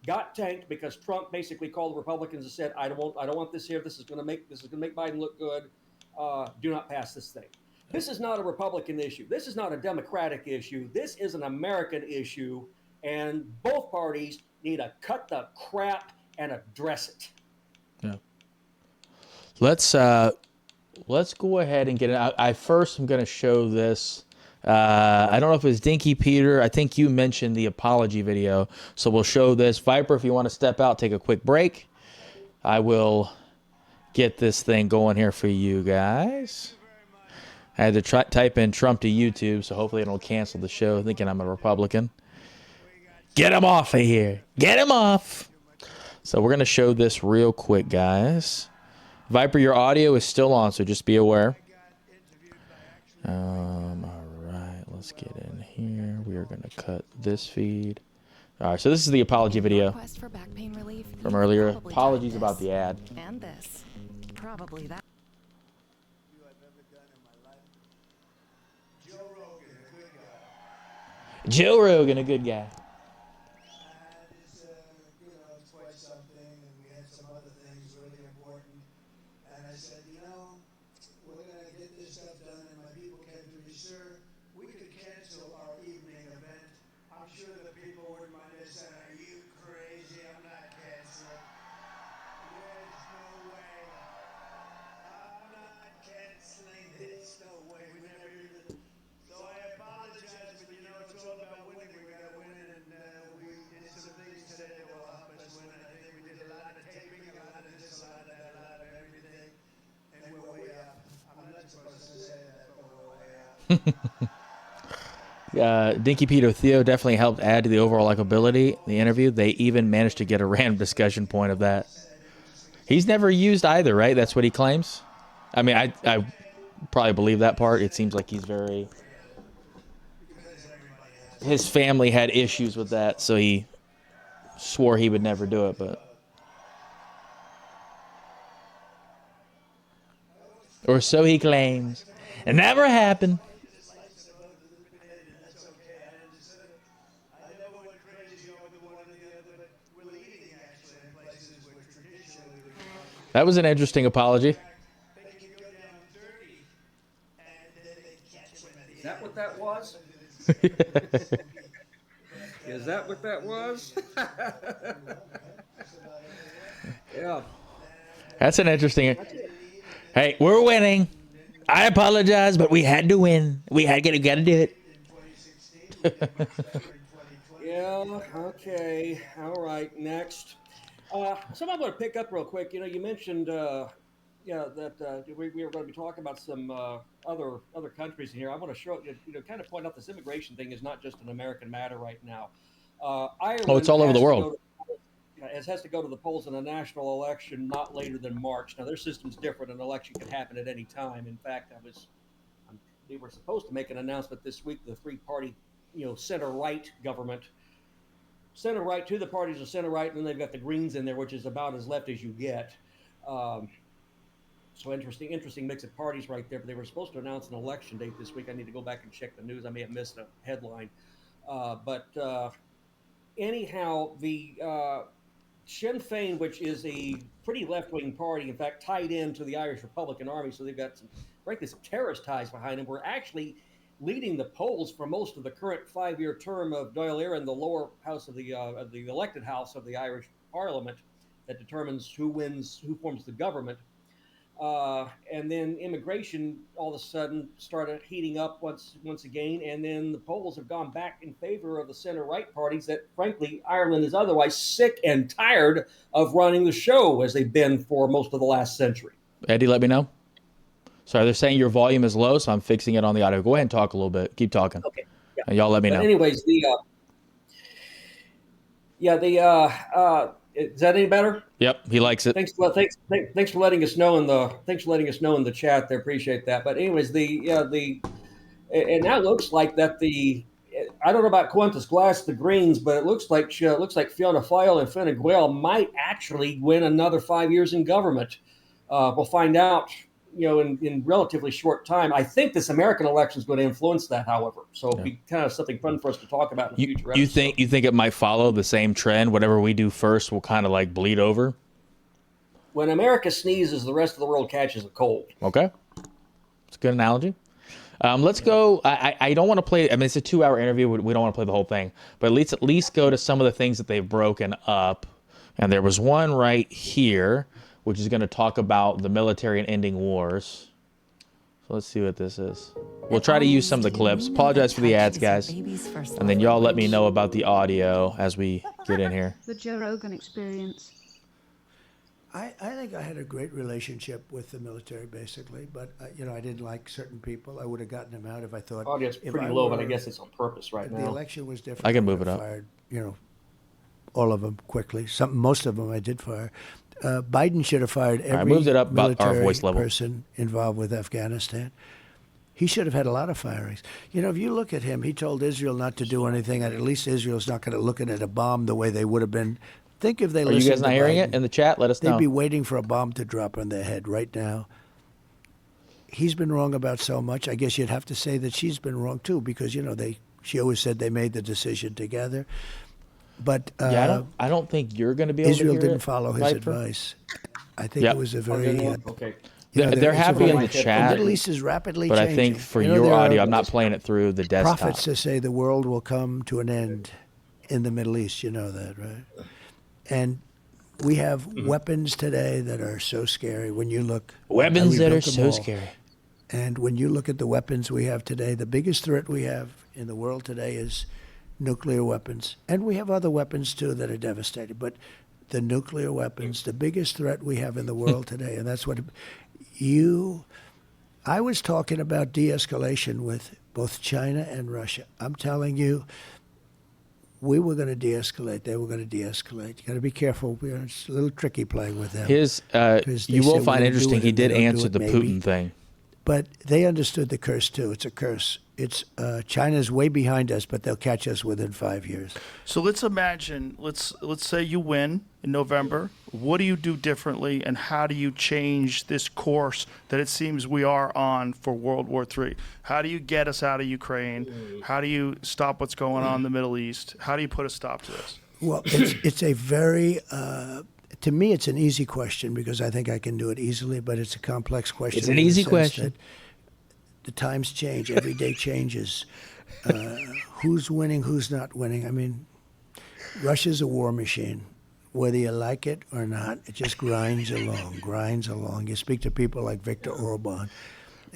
got tanked because Trump basically called the Republicans and said, I don't want this here. This is going to make Biden look good. Do not pass this thing. This is not a Republican issue. This is not a Democratic issue. This is an American issue, and both parties need to cut the crap and address it. Yeah. Let's go ahead and get it. I first am going to show this. I don't know if it was Dinky Peter. I think you mentioned the apology video, so we'll show this. Viper, if you want to step out, take a quick break. I will get this thing going here for you guys. I had to type in Trump to YouTube, so hopefully it'll cancel the show thinking I'm a Republican. Get him off of here. Get him off. So we're going to show this real quick, guys. Viper, your audio is still on, so just be aware. All right, let's get in here. We are going to cut this feed. All right, so this is the apology video from earlier. Apologies about the ad. And this. Probably that. Joe Rogan, a good guy. It's quite something, and we had some other things really important. And I said, we're going to get this stuff done, and my people came to me, sir, we could cancel our evening event. I'm sure the people wouldn't mind us saying, are you crazy? I'm not canceling. There's no way. I'm not canceling this. No way. We never even. So I apologize, but it's all about winning. We got to win, and we did some things today that will help us win. I think we did a lot of taping, a lot of this, a lot of that, a lot of everything, and we're way up. I'm not supposed to say that, but we're way up. Dinky Peter Theo definitely helped add to the overall likability. The interview, they even managed to get a random discussion point of that. He's never used either, right? That's what he claims. I mean, I probably believe that part. It seems like he's very. His family had issues with that, so he swore he would never do it, but. Or so he claims. It never happened. That was an interesting apology. Is that what that was? Is that what that was? Yeah. That's an interesting. Hey, we're winning. I apologize, but we had to win. We got to do it. Yeah. Okay. All right. Next. So I'm going to pick up real quick. You mentioned, that we were going to be talking about some other countries in here. I want to show kind of point out this immigration thing is not just an American matter right now. Ireland. Oh, it's all over the world. It has to go to the polls in a national election not later than March. Now their system's different. An election can happen at any time. In fact, we were supposed to make an announcement this week. The three-party, center-right government center right. Two of the parties are center right, and then they've got the Greens in there, which is about as left as you get. So interesting mix of parties right there. But they were supposed to announce an election date this week. I need to go back and check the news. I may have missed a headline. But anyhow, the Sinn Féin, which is a pretty left-wing party, in fact, tied into the Irish Republican Army, so they've got frankly, some terrorist ties behind them, were actually leading the polls for most of the current 5-year term of Dáil Éireann, the lower house of the elected house of the Irish Parliament, that determines who forms the government. And then immigration all of a sudden started heating up once again, and then the polls have gone back in favor of the center-right parties that, frankly, Ireland is otherwise sick and tired of running the show as they've been for most of the last century. Eddie, let me know. Sorry, they're saying your volume is low, so I'm fixing it on the audio. Go ahead and talk a little bit. Keep talking. Okay. Yeah. And y'all let me know. Anyways, is that any better? Yep, he likes it. Thanks for letting us know in the chat there. Appreciate that. But anyways, and now it looks like that I don't know about Qantas Glass, the Greens, but it looks like Fianna Fáil and Fine Gael might actually win another 5 years in government. We'll find out, in relatively short time. I think this American election is going to influence that, however. So it'll be kind of something fun for us to talk about in the future episodes. You think it might follow the same trend? Whatever we do first will kind of like bleed over? When America sneezes, the rest of the world catches a cold. Okay. It's a good analogy. Let's go. I don't want to play. I mean, it's a 2-hour interview. We don't want to play the whole thing. But at least go to some of the things that they've broken up. And there was one right here, which is going to talk about the military and ending wars. So let's see what this is. We'll try to use some of the clips. Apologize for the ads, guys. And then y'all let me know about the audio as we get in here. The Joe Rogan Experience. I think I had a great relationship with the military, basically. But, I didn't like certain people. I would have gotten them out if I thought. Audio's pretty low, but I guess it's on purpose right now. The election was different. I can move it up. Fired, all of them quickly. Most of them I did fire. Biden should have fired every moved it up about our military voice level. person involved with Afghanistan. He should have had a lot of firings. If you look at him, he told Israel not to do anything, and at least Israel's not going to look at a bomb the way they would have been. Think if they Are listened you guys not to hearing Biden, it in the chat? Let us know. they'd be waiting for a bomb to drop on their head right now. He's been wrong about so much. I guess you'd have to say that she's been wrong too, because she always said they made the decision together. But I don't think you're going to be able Israel to hear didn't it, follow his Viper. advice. I think it was a very Okay. They're happy in the The chat, Middle East is rapidly but changing. I think for there your are audio, I'm not playing it through the desktop. prophets that say the world will come to an end in the Middle East. You know that, right? And we have weapons today that are so scary. When you look, Weapons we that are built them so all. scary. And when you look at the weapons we have today, the biggest threat we have in the world today is nuclear weapons. And we have other weapons too that are devastating. But the nuclear weapons, the biggest threat we have in the world today, and that's what I was talking about de-escalation with both China and Russia. I'm telling you, we were going to de-escalate. They were going to de-escalate. You got to be careful. It's a little tricky playing with them. You will find interesting. He did They don't answer do the it, Putin maybe. thing. But they understood the curse too. It's a curse. It's China's way behind us, but they'll catch us within 5 years. So let's imagine, let's say you win in November. What do you do differently, and how do you change this course that it seems we are on for World War III? How do you get us out of Ukraine? How do you stop what's going on in the Middle East? How do you put a stop to this? Well, it's a very to me, it's an easy question because I think I can do it easily, but it's a complex question. It's an in the easy sense question. that the times change. Every day changes. Who's winning, who's not winning. I mean, Russia's a war machine. Whether you like it or not, it just grinds along. You speak to people like Viktor Orban,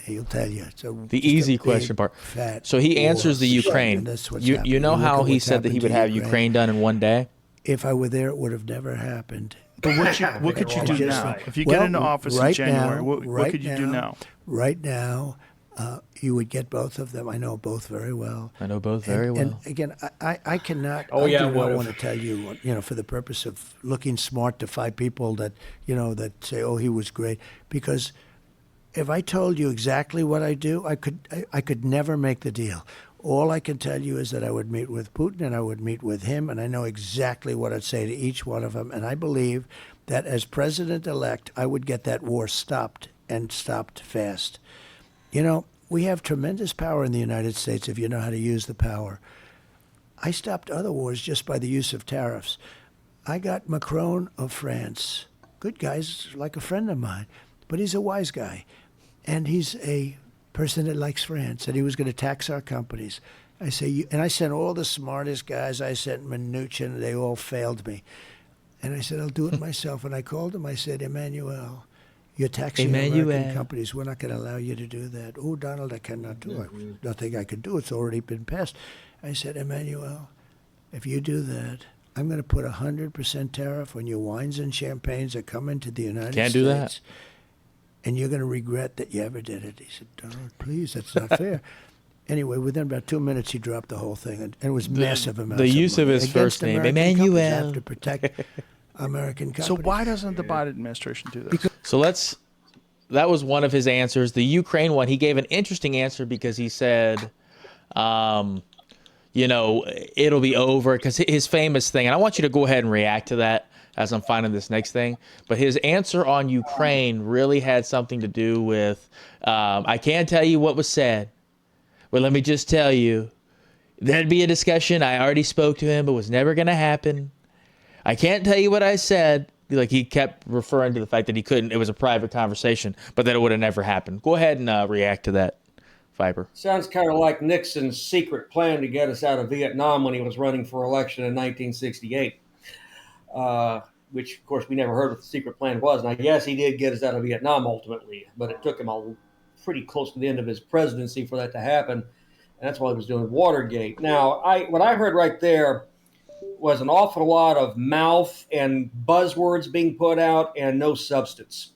he'll tell you. It's The easy question part. So he answers the Ukraine. You know how he said that he would have Ukraine done in one day? If I were there, it would have never happened. But what could you do just- now? If you well, get into office in right January, now- what right could you do now? Right now, you would get both of them. I know both very well. I know both very well. And again, I cannot. Oh, yeah, I do what not if- want to tell you, for the purpose of looking smart to five people that that say, "Oh, he was great," because if I told you exactly what I do, I could never make the deal. All I can tell you is that I would meet with Putin and I would meet with him, and I know exactly what I'd say to each one of them. And I believe that as president-elect, I would get that war stopped, and stopped fast. You know, we have tremendous power in the United States if you know how to use the power. I stopped other wars just by the use of tariffs. I got Macron of France. Good guy, like a friend of mine, but he's a wise guy. And he's a person that likes France, and he was going to tax our companies. I say, and I sent all the smartest guys. I sent Mnuchin, and they all failed me. And I said, I'll do it myself. And I called him. I said, Emmanuel, you're taxing American companies. We're not going to allow you to do that. Oh, Donald, I cannot do it. Nothing I can do. It's already been passed. I said, Emmanuel, if you do that, I'm going to put 100% tariff on your wines and champagnes that come into the United States. Can't do that. And you're going to regret that you ever did it. He said, Donald, please, that's not fair. Anyway, within about 2 minutes, he dropped the whole thing. And it was massive amounts The use of money his first against name, American companies. I Emmanuel. have to protect American companies. So why doesn't the Biden administration do this? So that was one of his answers. The Ukraine one, he gave an interesting answer because he said, it'll be over, because his famous thing, and I want you to go ahead and react to that as I'm finding this next thing. But his answer on Ukraine really had something to do with, I can't tell you what was said, but let me just tell you, there'd be a discussion. I already spoke to him, but it was never going to happen. I can't tell you what I said. Like, he kept referring to the fact that he couldn't, it was a private conversation, but that it would have never happened. Go ahead and react to that, Viper. Sounds kind of like Nixon's secret plan to get us out of Vietnam when he was running for election in 1968. Which, of course, we never heard what the secret plan was. And I guess he did get us out of Vietnam ultimately, but it took him pretty close to the end of his presidency for that to happen. And that's why he was doing Watergate. Now, what I heard right there was an awful lot of mouth and buzzwords being put out and no substance.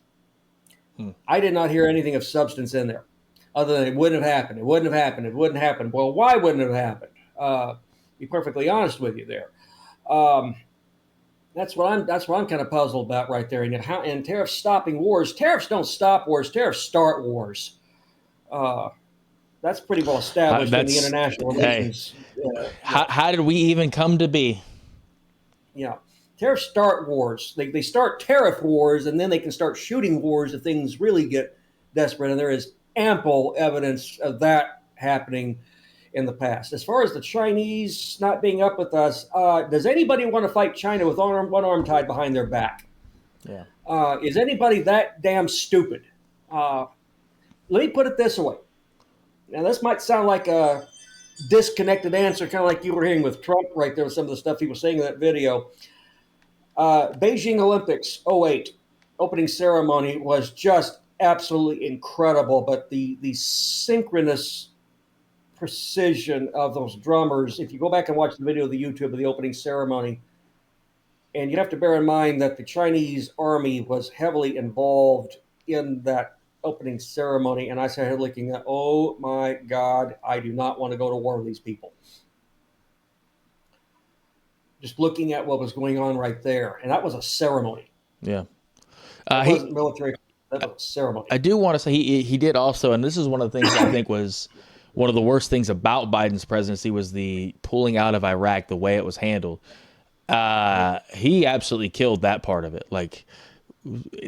I did not hear anything of substance in there, other than it wouldn't have happened. It wouldn't have happened. It wouldn't happen. Well, why wouldn't it have happened? Be perfectly honest with you there. That's what I'm kind of puzzled about right there. And tariffs stopping wars. Tariffs don't stop wars. Tariffs start wars. That's pretty well established in the international relations. How did we even come to be? Yeah, tariffs start wars. They start tariff wars, and then they can start shooting wars if things really get desperate. And there is ample evidence of that happening in the past. As far as the Chinese not being up with us, does anybody want to fight China with one arm tied behind their back? Yeah. Is anybody that damn stupid? Let me put it this way. Now, this might sound like a disconnected answer, kind of like you were hearing with Trump right there with some of the stuff he was saying in that video. Beijing Olympics 08 opening ceremony was just absolutely incredible, but the synchronous precision of those drummers, if you go back and watch the video of the YouTube of the opening ceremony, and you have to bear in mind that the Chinese army was heavily involved in that opening ceremony, and I started looking at, oh my God, I do not want to go to war with these people. Just looking at what was going on right there, and that was a ceremony. Yeah. It wasn't military, that was a ceremony. I do want to say he did also, and this is one of the things I think was one of the worst things about Biden's presidency, was the pulling out of Iraq, the way it was handled. He absolutely killed that part of it. Like,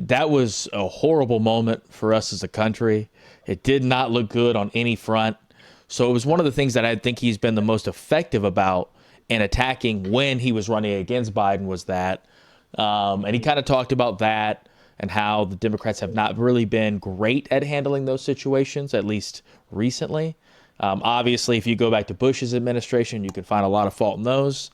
that was a horrible moment for us as a country. It did not look good on any front. So it was one of the things that I think he's been the most effective about in attacking when he was running against Biden, was that. And he kind of talked about that and how the Democrats have not really been great at handling those situations, at least recently. Obviously, if you go back to Bush's administration, you can find a lot of fault in those.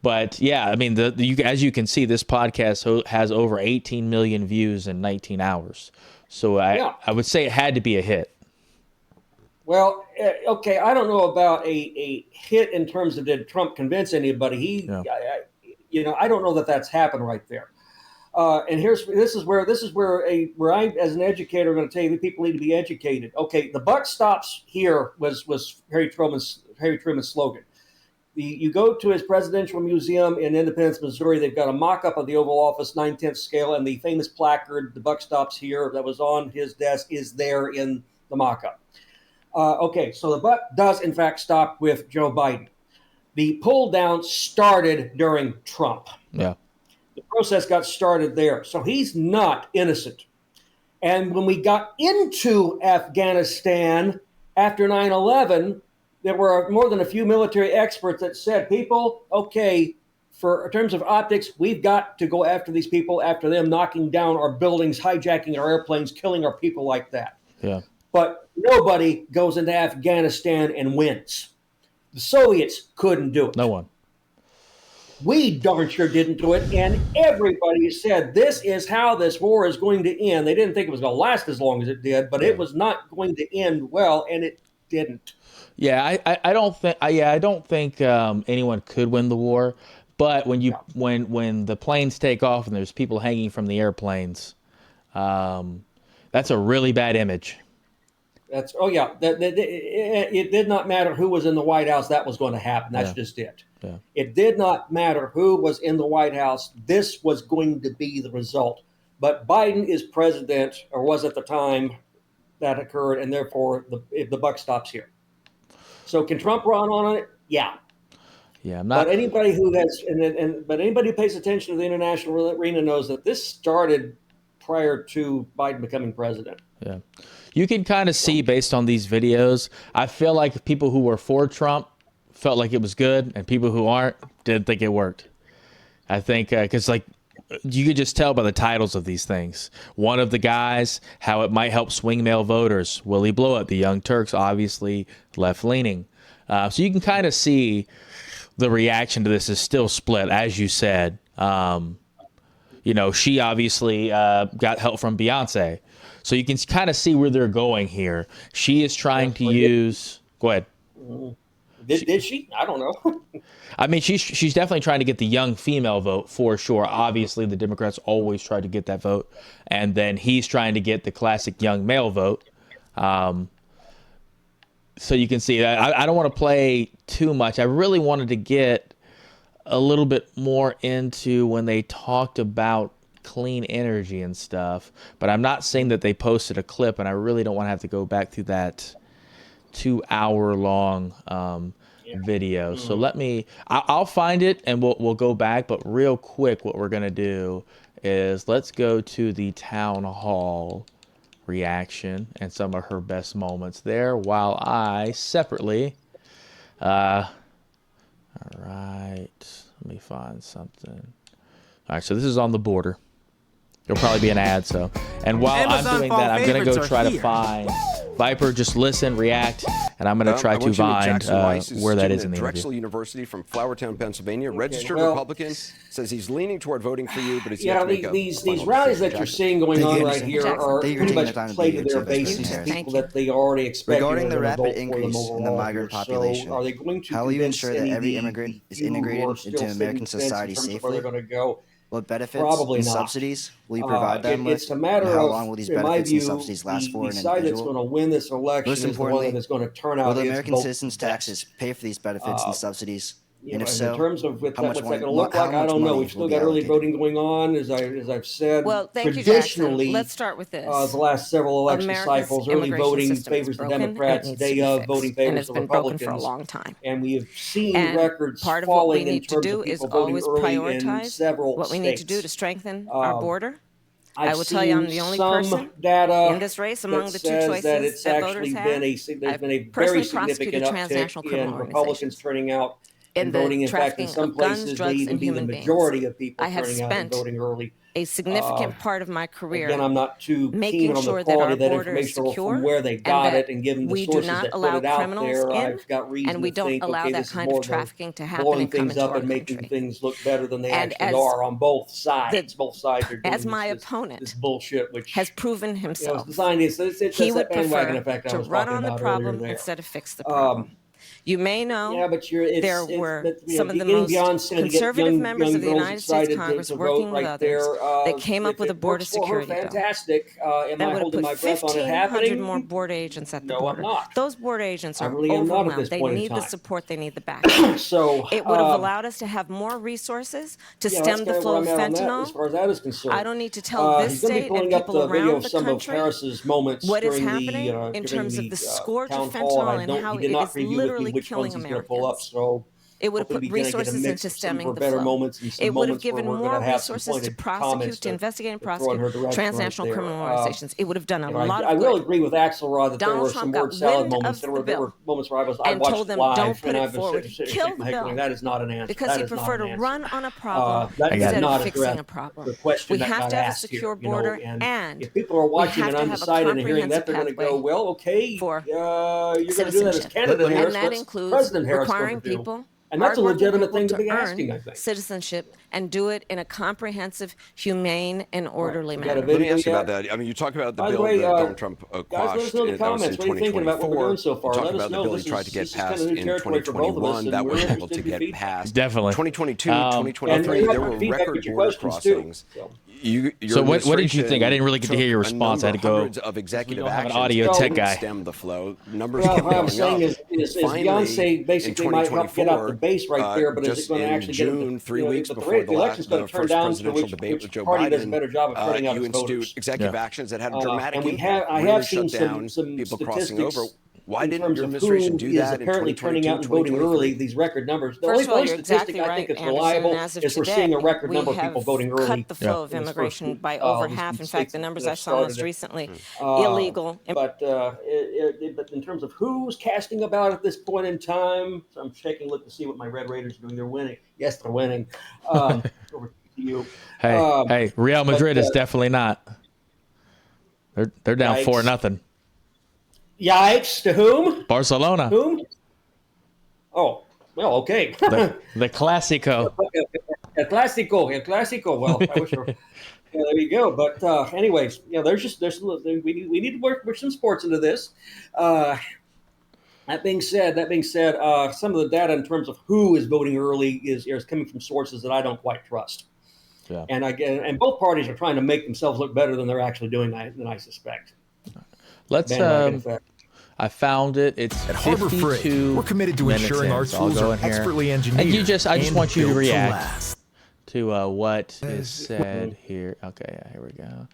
But yeah, I mean, as you can see, this podcast has over 18 million views in 19 hours. So I would say it had to be a hit. Well, okay, I don't know about a hit in terms of did Trump convince anybody. I don't know that that's happened right there. And this is where I, as an educator, am going to tell you that people need to be educated. Okay, the buck stops here was Harry Truman's slogan. You go to his presidential museum in Independence, Missouri. They've got a mock-up of the Oval Office 9/10 scale, and the famous placard, "The buck stops here," that was on his desk, is there in the mock-up. Okay, so the buck does in fact stop with Joe Biden. The pull down started during Trump. Yeah. The process got started there. So he's not innocent. And when we got into Afghanistan after 9/11, there were more than a few military experts that said, people, okay, for in terms of optics, we've got to go after these people, after them knocking down our buildings, hijacking our airplanes, killing our people like that. Yeah. But nobody goes into Afghanistan and wins. The Soviets couldn't do it. No one. We darn sure didn't do it, and everybody said this is how this war is going to end. They didn't think it was going to last as long as it did, but it was not going to end well, and it didn't. Yeah, I don't think I don't think anyone could win the war, but when when the planes take off and there's people hanging from the airplanes, that's a really bad image. That's it did not matter who was in the White House. That was going to happen. That's just it. Yeah. It did not matter who was in the White House. This was going to be the result. But Biden is president, or was at the time that occurred, and therefore the buck stops here. So can Trump run on it? Yeah. Yeah, I'm not. But anybody who has but anybody who pays attention to the international arena knows that this started prior to Biden becoming president. Yeah. You can kind of see based on these videos. I feel like people who were for Trump felt like it was good, and people who aren't didn't think it worked. I think because like you could just tell by the titles of these things. One of the guys, how it might help swing male voters. Willie Blow It, the Young Turks, obviously left leaning. So you can kind of see the reaction to this is still split, as you said. You know, she obviously got help from Beyonce. So you can kind of see where they're going here. She is trying to use. Go ahead. Did she? I don't know. I mean, she's definitely trying to get the young female vote for sure. Obviously, the Democrats always try to get that vote, and then he's trying to get the classic young male vote. So you can see that. I don't want to play too much. I really wanted to get a little bit more into when they talked about clean energy and stuff, but I'm not saying that they posted a clip, and I really don't want to have to go back through that 2-hour long video. So I'll find it and we'll go back, but real quick what we're gonna do is let's go to the town hall reaction and some of her best moments there while I separately all right, let me find something. All right, so this is on the border. There'll probably be an ad, so. And while Amazon I'm doing fall that, I'm going to go favorites try are to here. find Viper, just listen, react, and I'm going to try to find where that is in the Drexel interview. University from Flourtown, Pennsylvania, registered well, Republican, says he's leaning toward voting for you, but he's Yeah, yet to make a these final rallies decision. that you're seeing going on right here are Thank you for pretty taking much the time to play be to here their to bases, Jackson. people that they already expect Regarding the are gonna rapid vote for them increase in the overall migrant here. population, So are they going to how will you convince ensure that any every of the immigrant is few who integrated are into still sitting American fence in society terms of where safely? they're going to go? What benefits Probably and not. subsidies will you provide them with? It's a matter and how of, long will these in my benefits view, and subsidies last for the an side that's individual? going to win this election Most is the one importantly, that is going to turn out will the its American vote citizens' best. taxes pay for these benefits and subsidies? And if in so, terms of what's how much that money- going to look how like, I much don't know. money We've still will be got early allocated? voting going on, as I've said. Well, thank you, Jackson. Traditionally, Let's start with this. the last several election America's cycles, early immigration voting system is favors the broken, and it Democrats, needs to day be of fixed. voting And favors it's the been broken for a Republicans. long time. And we have seen And records part of what we falling in need to terms do of is people voting always early in prioritize several what we need to do states. to strengthen our border. I've I will tell you I'm seen the only some person data in this race among that the two says choices that it's that actually voters been have. there's I've been a personally very significant prosecuted transnational uptick criminal in Republicans organizations. turning out In and the voting. In fact, in trafficking some of guns, places, drugs, may even and be the human beings. majority of people I have turning out and spent voting early. a significant part of my career Again, I'm not too making keen on sure the that quality our of that border is information or secure from where they and got that it, and given the we do sources not that put allow it out criminals there, in, I've got reason and we to don't think, allow okay, that this is kind more of trafficking to happen blowing and come things into up our and making country. things look better than they And actually as are on both sides. Both sides are doing as my this opponent bullshit, which has proven it's himself, designed. It's he that would bandwagon prefer effect I to was run talking on the about earlier problem there. instead of fix the problem. You may know Yeah, but there were but, some of the getting most beyond saying to get conservative young members of the girls United States excited Congress to working vote with right others there. that came up If with a it border works for her, security bill. fantastic. Am That I would have holding put my breath on it 1,500 happening? more border agents at the No, I'm border. not. Those border agents I are really am not at overwhelmed. this They point in need the time. support. They need the backing. So It would have allowed us to have more resources to yeah, that's stem the kind of where flow I'm of at on that, as far far as that is concerned. I don't need to tell this he's going to be state and pulling up people the video around of the some country of Harris's moments what is during happening in during terms of the scourge town of hall, fentanyl and and how he did it not is review with me literally which killing ones he's going to pull up. Americans. So It would have hopefully put we can get a resources mix into of some of stemming her the better flow. moments and some It would have moments where given we're going more to have some resources to pointed prosecute, comments to investigate and to throw in her prosecute direction right transnational there. criminal organizations. It would have done a And lot I of will good. agree with Axelrod that there Donald were some Trump got word salad wind moments. of There the were bill moments where I and watched told them, live "Don't put and it I was forward. shaking Kill my the head going, bill." that is not an answer. Because That he is not preferred an to answer. run on a problem That instead did not of fixing address a problem. the question We that have got to have a asked secure here, border, and and if people are watching have and to have a undecided and hearing that, they're going to go, comprehensive well, okay, for you're going to do that as citizenship. Canada Harris. And that What's includes President Harris going requiring to do? people, And that's a hardworking legitimate people, thing to to be asking, I earn think. citizenship and do it in a comprehensive, humane, and orderly You got a manner. Let me video ask you yet? about that. I mean, you talk about the By the bill way, that Donald Trump guys, let us quashed. know in the That was in comments what are you thinking about what we're 2024. doing so far. You talk Let us about the know. bill This he tried to is get this is kind passed of new in territory for both of us, 2021. and That we're wasn't able interested to in your get feedback. passed. Definitely. 2022, And 2023, we there have were feedback record with your border questions, too. crossings. So- Your So what did you think? I didn't really get to hear your administration response. I had to took a go. hundreds of executive don't have an actions audio to tech guy. stem the flow. Numbers Well, kept what I'm going saying up. is Finally, Beyonce in basically might help get out the 2024, base right there, but is it just going to in actually June, get 3 weeks but before the election's going the to turn first down to presidential debate with which Joe party does a Biden, better job of turning out you its voters. institute executive Yeah. actions that had a dramatic And impact. I really have shut seen down some people crossing over. statistics Why in didn't terms your of administration who do is that in apparently 2022, turning out and voting 2023? early. These record numbers. The First only, of all, you're statistic exactly I right, think it's Anderson. reliable And as of is we're today, seeing a record we number of have people voting early. cut the flow Yeah. of in this first immigration week, by over these half. In states fact, the numbers that I have saw most started it. recently, illegal. But in terms of who's casting about at this point in time, so I'm taking a look to see what my Red Raiders are doing. They're winning. Yes, they're winning. Over to you. Hey, Real Madrid is definitely not. They're down Yikes. 4-0. Yikes! To whom? Barcelona. Whom? Oh, well, okay. The Clásico. El Clásico. Well, I wish. Yeah, there you go. But anyways, we need to work some sports into this. That being said, some of the data in terms of who is voting early is coming from sources that I don't quite trust. Yeah. And both parties are trying to make themselves look better than they're actually doing. Than I suspect. Let's. Bandwagon effect. I found it. It's At Harbor 52 Freight, we're committed to minutes ensuring in, our so I'll tools go are in here. expertly engineered. And I just and want you to built react last. to what is said here. Okay, yeah, here we go.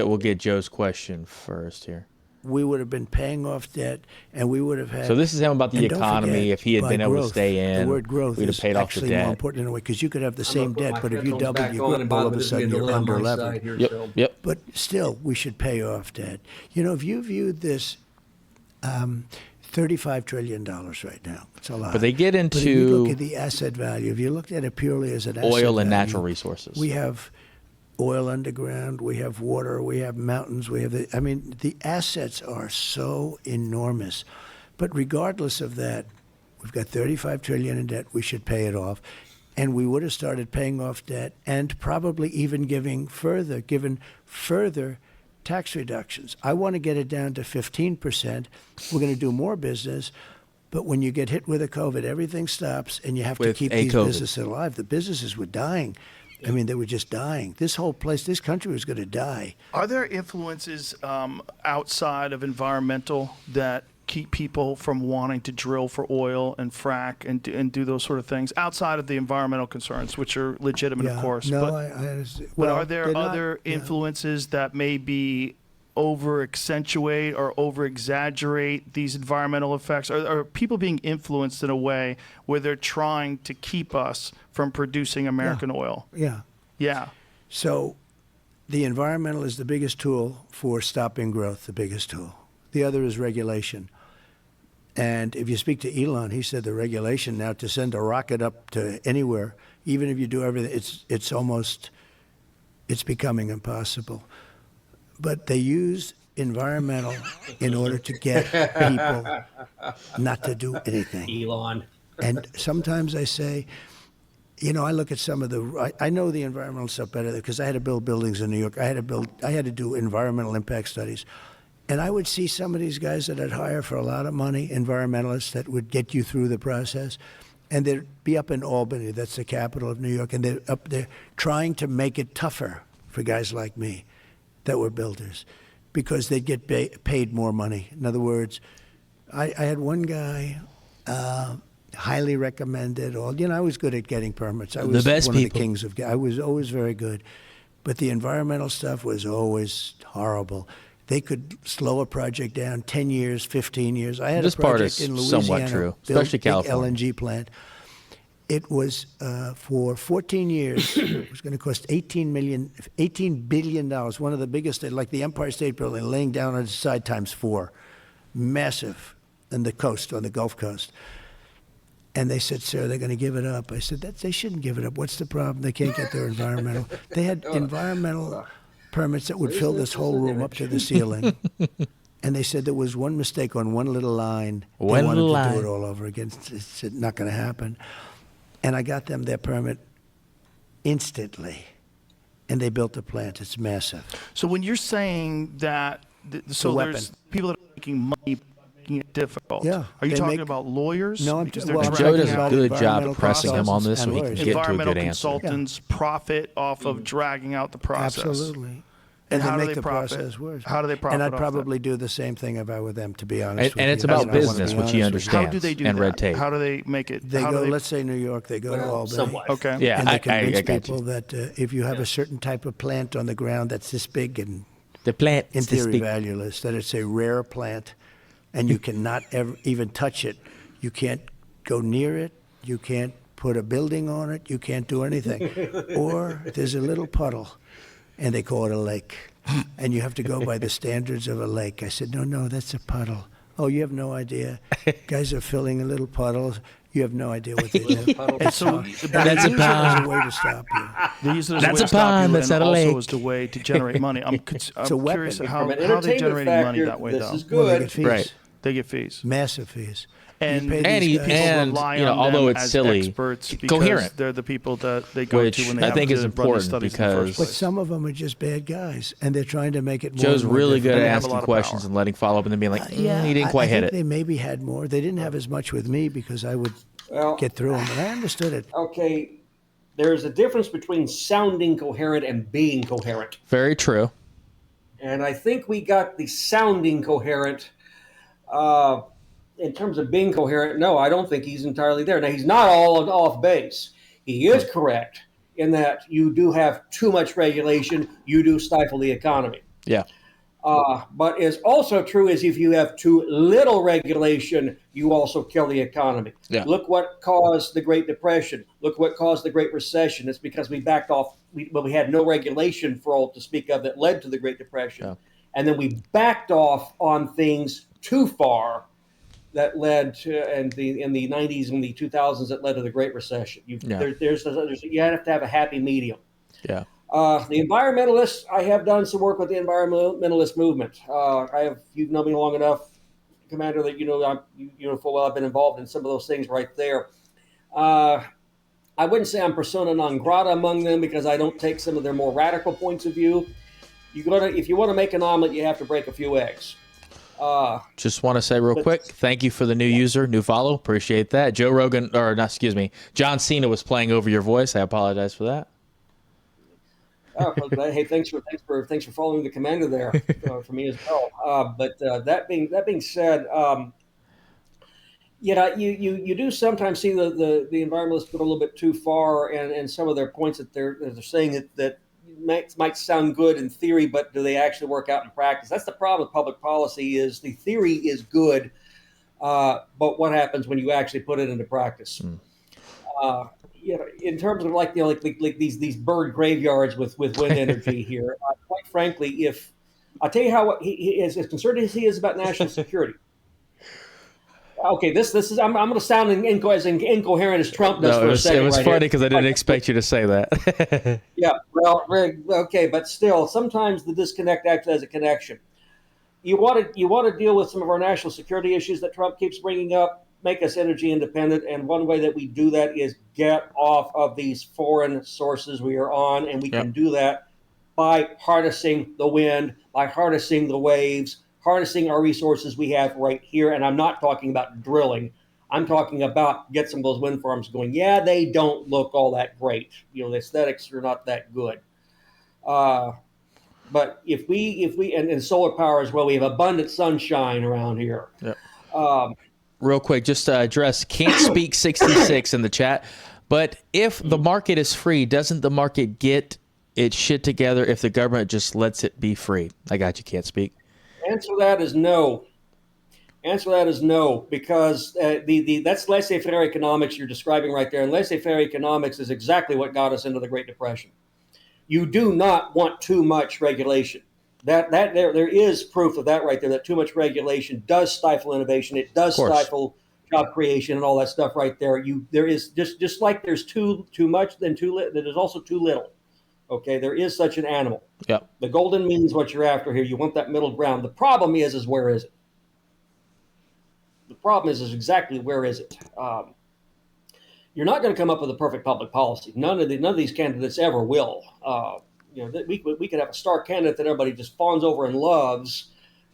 We'll get Joe's question first here. We would have been paying off debt, and we would have had. So this is him about the and don't economy. forget, If he had by been able to growth, stay in, the word growth we'd have is paid off the actually more debt. important in a way because you could have the same gonna debt, put but my if you headphones double back your on, growth, and by all the of way, a this is sudden getting you're a little under on my level. side here, Yep. so. Yep. But still, we should pay off debt. You know, if you viewed this. $35 trillion right now. It's a lot. But they get But if you look into at the asset value, if you looked at it purely as an asset oil and value, natural resources. we have oil underground, we have water, we have mountains, we have the assets are so enormous. But regardless of that, we've got $35 trillion in debt. We should pay it off. And we would have started paying off debt and probably even given further tax reductions. I want to get it down to 15%. We're going to do more business. But when you get hit with a COVID, everything stops and you have to With keep a these COVID. businesses alive. The businesses were dying. I mean, they were just dying. This whole place, this country was going to die. Are there influences outside of environmental that keep people from wanting to drill for oil and frack and do those sort of things outside of the environmental concerns, which are legitimate, of course? No, but, I understand. but Well, are there they're not- other yeah. influences that maybe over accentuate or over exaggerate these environmental effects? Are people being influenced in a way where they're trying to keep us from producing American oil? Yeah. Yeah. So the environmental is the biggest tool for stopping growth, the biggest tool. The other is regulation. And if you speak to Elon, he said the regulation now to send a rocket up to anywhere, even if you do everything, it's becoming impossible. But they use environmental in order to get people not to do anything. Elon. And sometimes I say, you know, I look at some of I know the environmental stuff better because I had to build buildings in New York. I had to do environmental impact studies. And I would see some of these guys that I'd hire for a lot of money, environmentalists that would get you through the process. And they'd be up in Albany, that's the capital of New York, and they're up there trying to make it tougher for guys like me that were builders because they'd get paid more money. In other words, I had one guy, highly recommended. I was good at getting permits. I was the best one people. of the kings of. I was always very good, but the environmental stuff was always horrible. They could slow a project down 10 years, 15 years. I had This a project part is in Louisiana, somewhat true, built especially big California. LNG plant. It was for 14 years. It was going to cost $18 billion. One of the biggest, like the Empire State Building, laying down on its side times 4, massive, on the coast, on the Gulf Coast. And they said, sir, they're going to give it up. I said, they shouldn't give it up. What's the problem? They can't get their environmental. They had environmental permits that would fill this whole room up to the ceiling. And they said there was one mistake on one little line. One they wanted little to line. do it all over again. It's not going to happen. And I got them their permit instantly. And they built the plant. It's massive. So when you're saying that, so weapon. there's people that are making money, making it difficult. Yeah, Are you they talking make- about lawyers? No, I'm because t- they're well, I'm Joe talking does a about good job environmental of pressing him on this so consultants we and can lawyers. get to a environmental good answer. consultants profit off of dragging out the process. Absolutely. And And how they do make they the profit? process worse. How do they profit And I'd off that? probably do the same thing if I were them, to be honest And, with and you. it's about I wanna be business, which honest he with you. understands, How do they do and that? red tape. How do they make it? They how go, do let's say New York, they go to Albany. somewhat. Okay. Yeah, And they I convince got you. people that if you have a certain type of plant on the ground that's this big and The plant in is this theory big. valueless, that it's a rare plant and you cannot ever even touch it. You can't go near it. You can't put a building on it. You can't do anything. Or there's a little puddle and they call it a lake. And you have to go by the standards of a lake. I said, no, that's a puddle. Oh, you have no idea. Guys are filling a little puddle. You have no idea what they do. And so That's a Use it as pond. a way to stop you. they use it as That's a way a to stop pond, you, that's and not a also lake. as the way to generate money. I'm a weapon. curious From how From an are they entertainment generating money factor, that way this though? is Well, they good. get fees. Right. They get fees. Massive fees. And- You pay And these he- guys- People and, rely you know, on although them it's as silly, experts because coherent. they're the people that they go Which to when they I have think to is run these important studies in the first because- But place. some of them are just bad guys, and they're trying to make it more. Joe's and more really good difficult. at They have a asking lot of questions power. and letting follow up and then being like, he didn't I quite hit think it. they maybe had more. They didn't have as much with me because I would Well, get through them, and I understood it. okay, there's a difference between sounding coherent and being coherent. Very true. And I think we got the sounding coherent. In terms of being coherent, no, I don't think he's entirely there. Now, he's not all off base. He is correct in that you do have too much regulation, you do stifle the economy. Yeah. But is also true is if you have too little regulation, you also kill the economy. Yeah. Look what caused the Great Depression. Look what caused the Great Recession. It's because we backed off. We had no regulation for all to speak of that led to the Great Depression. Yeah. And then we backed off on things too far that led to, in the 90s and the 2000s, that led to the Great Recession. You have to have a happy medium. Yeah. The environmentalists, I have done some work with the environmentalist movement. You've known me long enough, Commander, that you know full well I've been involved in some of those things right there. I wouldn't say I'm persona non grata among them because I don't take some of their more radical points of view. If you want to make an omelet, you have to break a few eggs. Just want to say real quick, thank you for the new user, new follow. Appreciate that. Joe Rogan, or not, excuse me, John Cena was playing over your voice. I apologize for that. Hey, thanks for following the commander there for me as well. But that being said, you do sometimes see the environmentalists go a little bit too far, and some of their points that they're saying that might sound good in theory, but do they actually work out in practice? That's the problem with public policy: is the theory is good, but what happens when you actually put it into practice? In terms of like these bird graveyards with wind energy here, quite frankly, if I'll tell you how he is as concerned as he is about national security. Okay, this is I'm going to sound as incoherent as Trump does No, for a second. it was right funny here. because I didn't expect you to say that. Yeah, well, okay, but still, sometimes the disconnect acts as a connection. You want to deal with some of our national security issues that Trump keeps bringing up. Make us energy independent, and one way that we do that is get off of these foreign sources we are on, and we can do that by harnessing the wind, by harnessing the waves, harnessing our resources we have right here. And I'm not talking about drilling. I'm talking about get some of those wind farms going. Yeah, they don't look all that great. You know, the aesthetics are not that good. But if we and solar power as well, we have abundant sunshine around here. Yep. Real quick, just to address Can't Speak 66 in the chat. But if the market is free, doesn't the market get its shit together if the government just lets it be free? I got you, Can't Speak. Answer to that is no. Answer to that is no, because that's laissez-faire economics you're describing right there. And laissez-faire economics is exactly what got us into the Great Depression. You do not want too much regulation. There is proof of that right there, that too much regulation does stifle innovation. It does stifle job creation and all that stuff right there. There is just like there's too much, then too little, there's also too little. Okay, there is such an animal. Yeah. The golden mean is what you're after here. You want that middle ground. The problem is where is it? The problem is exactly where is it? You're not going to come up with a perfect public policy. None of these candidates ever will. We could have a star candidate that everybody just fawns over and loves,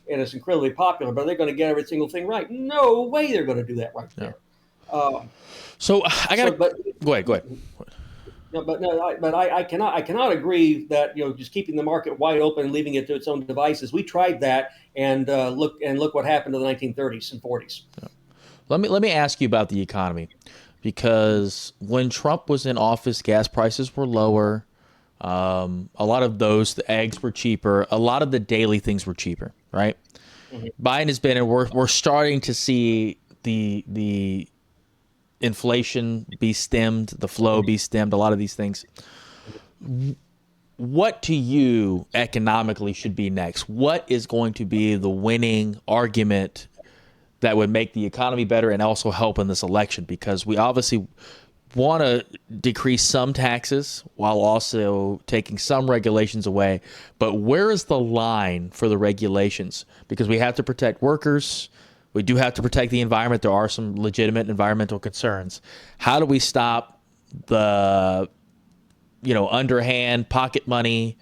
and it's incredibly popular, but they're going to get every single thing right. No way they're going to do that right there. So I got to go ahead. No, but I cannot agree that just keeping the market wide open and leaving it to its own devices. We tried that, and look what happened to the 1930s and 40s. Yeah. Let me ask you about the economy, because when Trump was in office, gas prices were lower. A lot of the eggs were cheaper. A lot of the daily things were cheaper, right? Mm-hmm. Biden has been, and we're starting to see the inflation be stemmed, the flow be stemmed, a lot of these things. What to you economically should be next? What is going to be the winning argument that would make the economy better and also help in this election? Because we obviously want to decrease some taxes while also taking some regulations away. But where is the line for the regulations? Because we have to protect workers. We do have to protect the environment. There are some legitimate environmental concerns. How do we stop the, underhand pocket money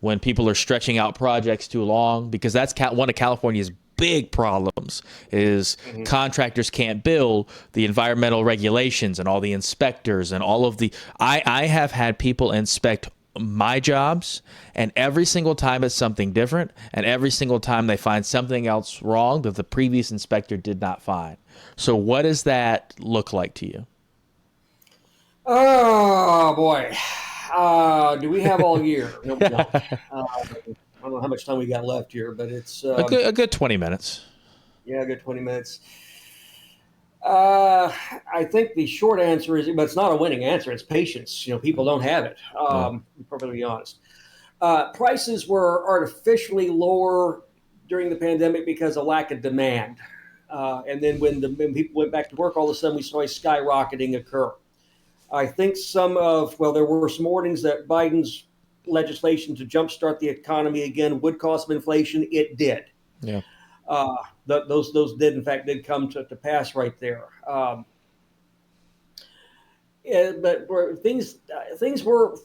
when people are stretching out projects too long? Because that's one of California's big problems is contractors can't build, the environmental regulations and all the inspectors and all of the I have had people inspect my jobs, and every single time it's something different, and every single time they find something else wrong that the previous inspector did not find. So what does that look like to you? Oh boy, do we have all year? No, we don't. I don't know how much time we got left here, but it's a good 20 minutes. Yeah, a good 20 minutes. I think the short answer is, but it's not a winning answer. It's patience. People don't have it. To be perfectly honest, prices were artificially lower during the pandemic because of lack of demand, and then when people went back to work, all of a sudden we saw a skyrocketing occur. I think there were some warnings that Biden's legislation to jumpstart the economy again would cause some inflation. It did. Yeah. Those did in fact come to pass right there. But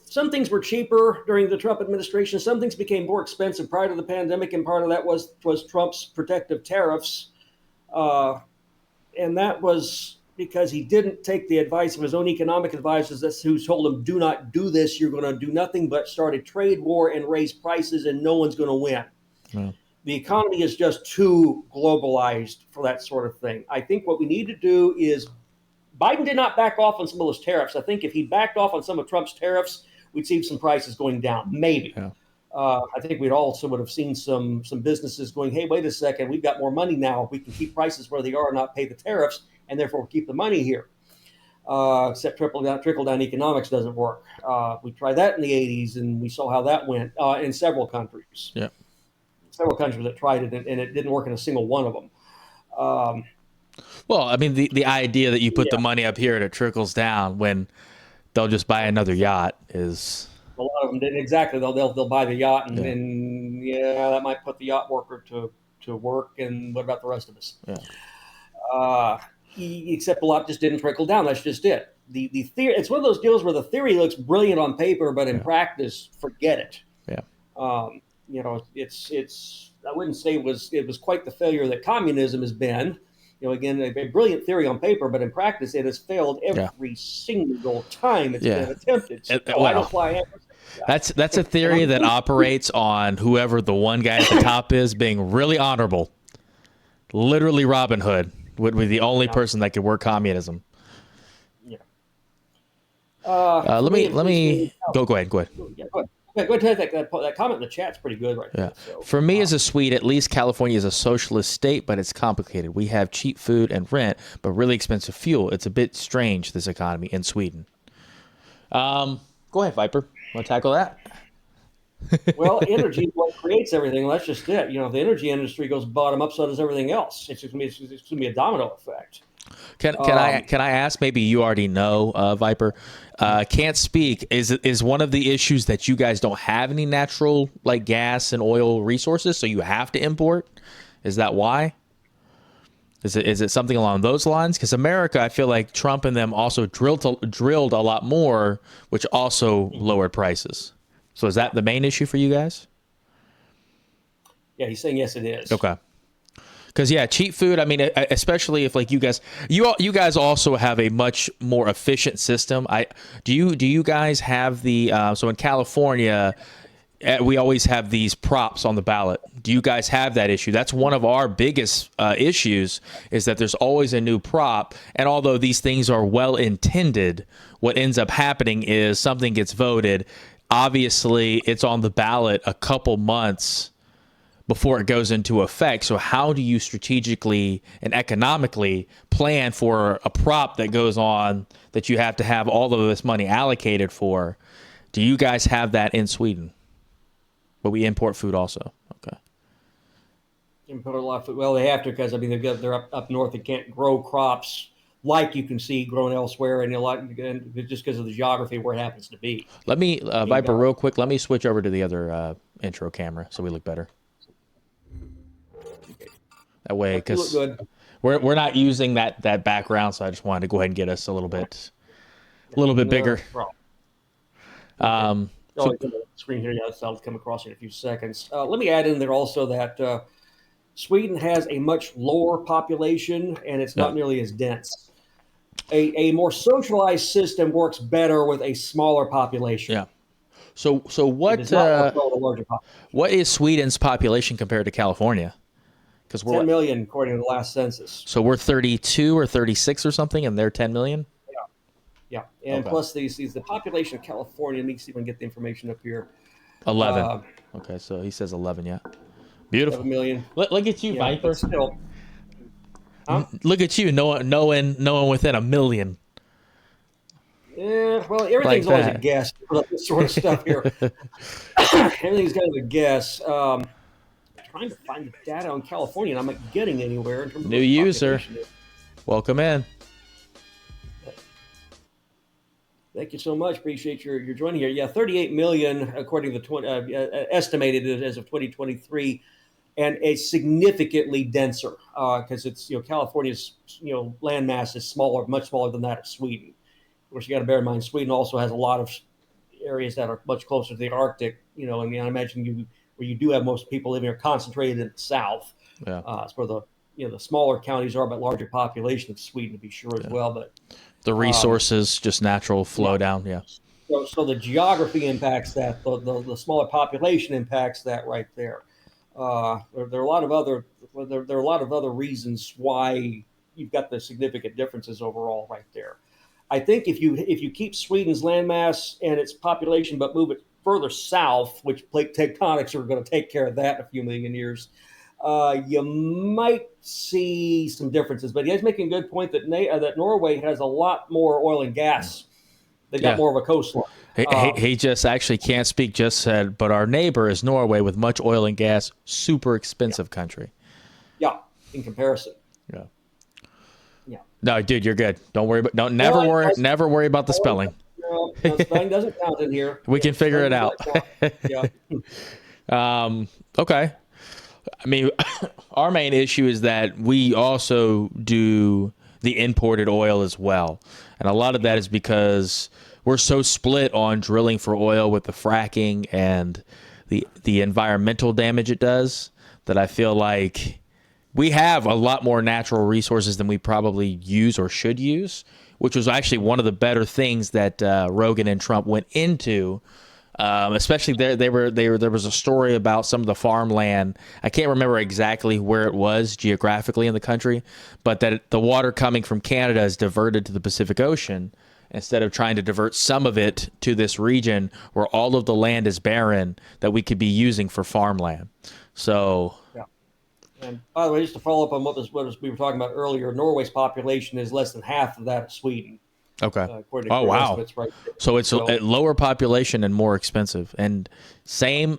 some things were cheaper during the Trump administration. Some things became more expensive prior to the pandemic, and part of that was Trump's protective tariffs, and that was because he didn't take the advice of his own economic advisors who told him, "Do not do this. You're going to do nothing but start a trade war and raise prices, and no one's going to win." Yeah. The economy is just too globalized for that sort of thing. I think what we need to do is, Biden did not back off on some of those tariffs. I think if he backed off on some of Trump's tariffs, we'd see some prices going down, maybe. Yeah. I think we'd also would have seen some businesses going, "Hey, wait a second, we've got more money now. We can keep prices where they are and not pay the tariffs, and therefore keep the money here." Except trickle down economics doesn't work. We tried that in the 80s, and we saw how that went in several countries. Yeah. Several countries that tried it, and it didn't work in a single one of them. Well, I mean, the idea that you put the money up here and it trickles down when they'll just buy another yacht is... A lot of them didn't exactly. They'll buy the yacht, and that might put the yacht worker to work. And what about the rest of us? Yeah. Except a lot just didn't trickle down. That's just it. The theory. It's one of those deals where the theory looks brilliant on paper, but in practice, forget it. Yeah. It's I wouldn't say it was quite the failure that communism has been. Again, a brilliant theory on paper, but in practice, it has failed every single time it's been attempted. So, I don't fly. That's a theory that operates on whoever the one guy at the top is being really honorable. Literally, Robin Hood would be the only person that could work communism. Yeah. Let me go ahead. Yeah, go ahead. That comment in the chat's pretty good right there. So, for me as a Swede, at least California is a socialist state, but it's complicated. We have cheap food and rent, but really expensive fuel. It's a bit strange, this economy in Sweden. Go ahead, Viper. Want to tackle that? Well, energy is what creates everything. That's just it. If the energy industry goes bottom up, so does everything else. It's going to be a domino effect. Can I ask? Maybe you already know, Viper. Can't speak. Is one of the issues that you guys don't have any natural like gas and oil resources, so you have to import? Is that why? Is it something along those lines? Because America, I feel like Trump and them also drilled a lot more, which also lowered prices. So is that the main issue for you guys? Yeah, he's saying yes, it is. Okay. Because cheap food. I mean, especially if like you guys also have a much more efficient system. Do you guys have the so in California, we always have these props on the ballot. Do you guys have that issue? That's one of our biggest issues is that there's always a new prop. And although these things are well intended, what ends up happening is something gets voted. Obviously, it's on the ballot a couple months before it goes into effect. So how do you strategically and economically plan for a prop that goes on that you have to have all of this money allocated for? Do you guys have that in Sweden? But we import food also. Okay. Import a lot of food. Well, they have to because they're up north. They can't grow crops like you can see grown elsewhere, and just because of the geography where it happens to be. Let me Viper real quick. Let me switch over to the other intro camera so we look better. That way, because we're not using that background, so I just wanted to go ahead and get us a little bit bigger. Screen here, I'll come across in a few seconds. Let me add in there also that Sweden has a much lower population, and it's not nearly as dense. A more socialized system works better with a smaller population. Yeah. So what is Sweden's population compared to California? Because we're 10 million according to the last census. So we're 32 or 36 or something, and they're 10 million. Yeah, and plus the population of California. Let me see if I can get the information up here. 11. Okay, so he says 11. Yeah, beautiful. 11 million. Look at you, Viper. Still, look at you, knowing within a million. Yeah, well, everything's always a guess for this sort of stuff here. Everything's kind of a guess. Trying to find the data on California, and I'm not getting anywhere in terms of new user. Welcome in. Thank you so much. Appreciate your joining here. Yeah, 38 million according to the estimated as of 2023, and a significantly denser because it's California's landmass is smaller, much smaller than that of Sweden. Of course, you got to bear in mind Sweden also has a lot of areas that are much closer to the Arctic. I imagine where you do have most people living are concentrated in the south. Yeah. It's where the smaller counties are, but larger population of Sweden to be sure as well. But the resources, just natural flow down. Yeah. So the geography impacts that. The smaller population impacts that right there. There are a lot of other reasons why you've got the significant differences overall right there. I think if you keep Sweden's landmass and its population, but move it further south, which plate tectonics are going to take care of that in a few million years, you might see some differences. But he's making a good point that Norway has a lot more oil and gas. They've got more of a coastline. He just actually can't speak, just said, but our neighbor is Norway with much oil and gas, super expensive country. Yeah, in comparison. Yeah. Yeah. No, dude, you're good. Don't worry never worry about the spelling. No, spelling doesn't count in here. We can figure it out. Yeah. Okay. I mean, our main issue is that we also do the imported oil as well. And a lot of that is because we're so split on drilling for oil with the fracking and the environmental damage it does, that I feel like we have a lot more natural resources than we probably use or should use, which was actually one of the better things that Rogan and Trump went into. Especially there was a story about some of the farmland. I can't remember exactly where it was geographically in the country, but that the water coming from Canada is diverted to the Pacific Ocean instead of trying to divert some of it to this region where all of the land is barren that we could be using for farmland. So, yeah. And by the way, just to follow up on what we were talking about earlier, Norway's population is less than half of that of Sweden. okay. According to Oh, wow. estimates right there. So it's a lower population and more expensive, and same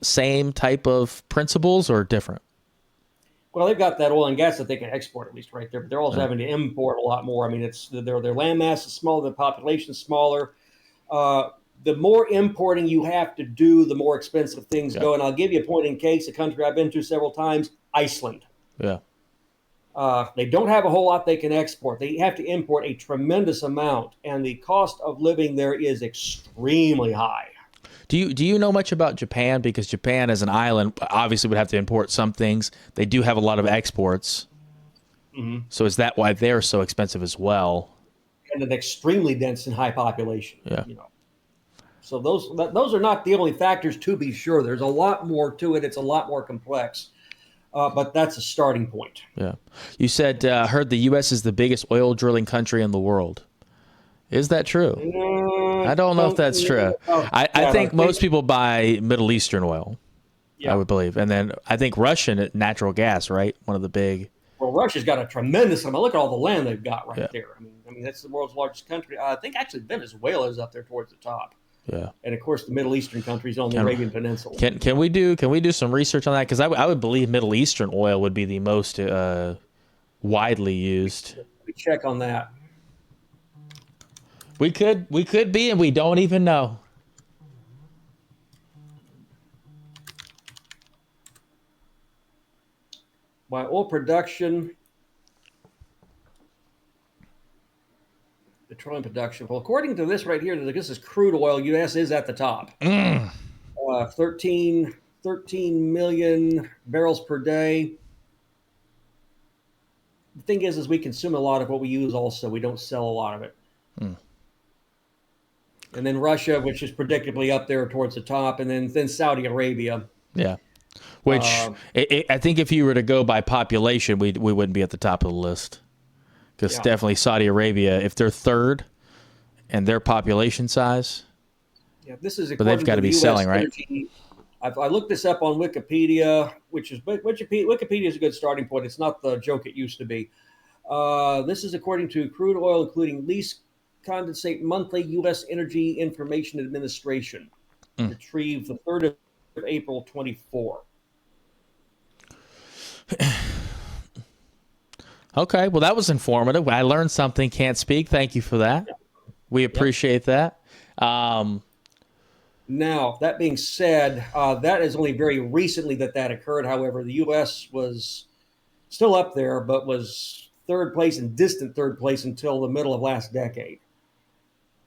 type of principles or different? Well, they've got that oil and gas that they can export at least right there, but they're also having to import a lot more. I mean, it's their land mass is smaller, the population is smaller. The more importing you have to do, the more expensive things go. And I'll give you a point in case, a country I've been to several times, Iceland. Yeah. They don't have a whole lot they can export. They have to import a tremendous amount, and the cost of living there is extremely high. Do you know much about Japan? Because Japan as an island obviously would have to import some things. They do have a lot of exports. Mm-hmm. So is that why they're so expensive as well? And an extremely dense and high population. Yeah. So those are not the only factors, to be sure. There's a lot more to it. It's a lot more complex. But that's a starting point. Yeah. You said, heard the U.S. is the biggest oil drilling country in the world. Is that true? I don't know if that's true. I think most people buy Middle Eastern oil, I would believe. And then I think Russian natural gas, right? One of the big. Well, Russia's got a tremendous amount. Look at all the land they've got right there. I mean, that's the world's largest country. I think actually Venezuela is up there towards the top. Yeah. And of course, the Middle Eastern countries on the Arabian Peninsula. Can we do some research on that? Because I would believe Middle Eastern oil would be the most widely used. We check on that. We could be, and we don't even know. By oil production, petroleum production. Well, according to this right here, this is crude oil. U.S. is at the top. 13 million barrels per day. The thing is we consume a lot of what we use also. We don't sell a lot of it. And then Russia, which is predictably up there towards the top, and then Saudi Arabia. Yeah. Which I think if you were to go by population, we wouldn't be at the top of the list. Because definitely Saudi Arabia, if they're third and their population size, this is but they've got to be selling, right? I looked this up on Wikipedia, Wikipedia is a good starting point. It's not the joke it used to be. This is according to crude oil, including lease condensate monthly U.S. Energy Information Administration, retrieved the 3rd of April 24. Okay, well, that was informative. I learned something. Can't speak. Thank you for that. We appreciate that. Now, that being said, that is only very recently that occurred. However, the U.S. was still up there, but was third place and distant third place until the middle of last decade.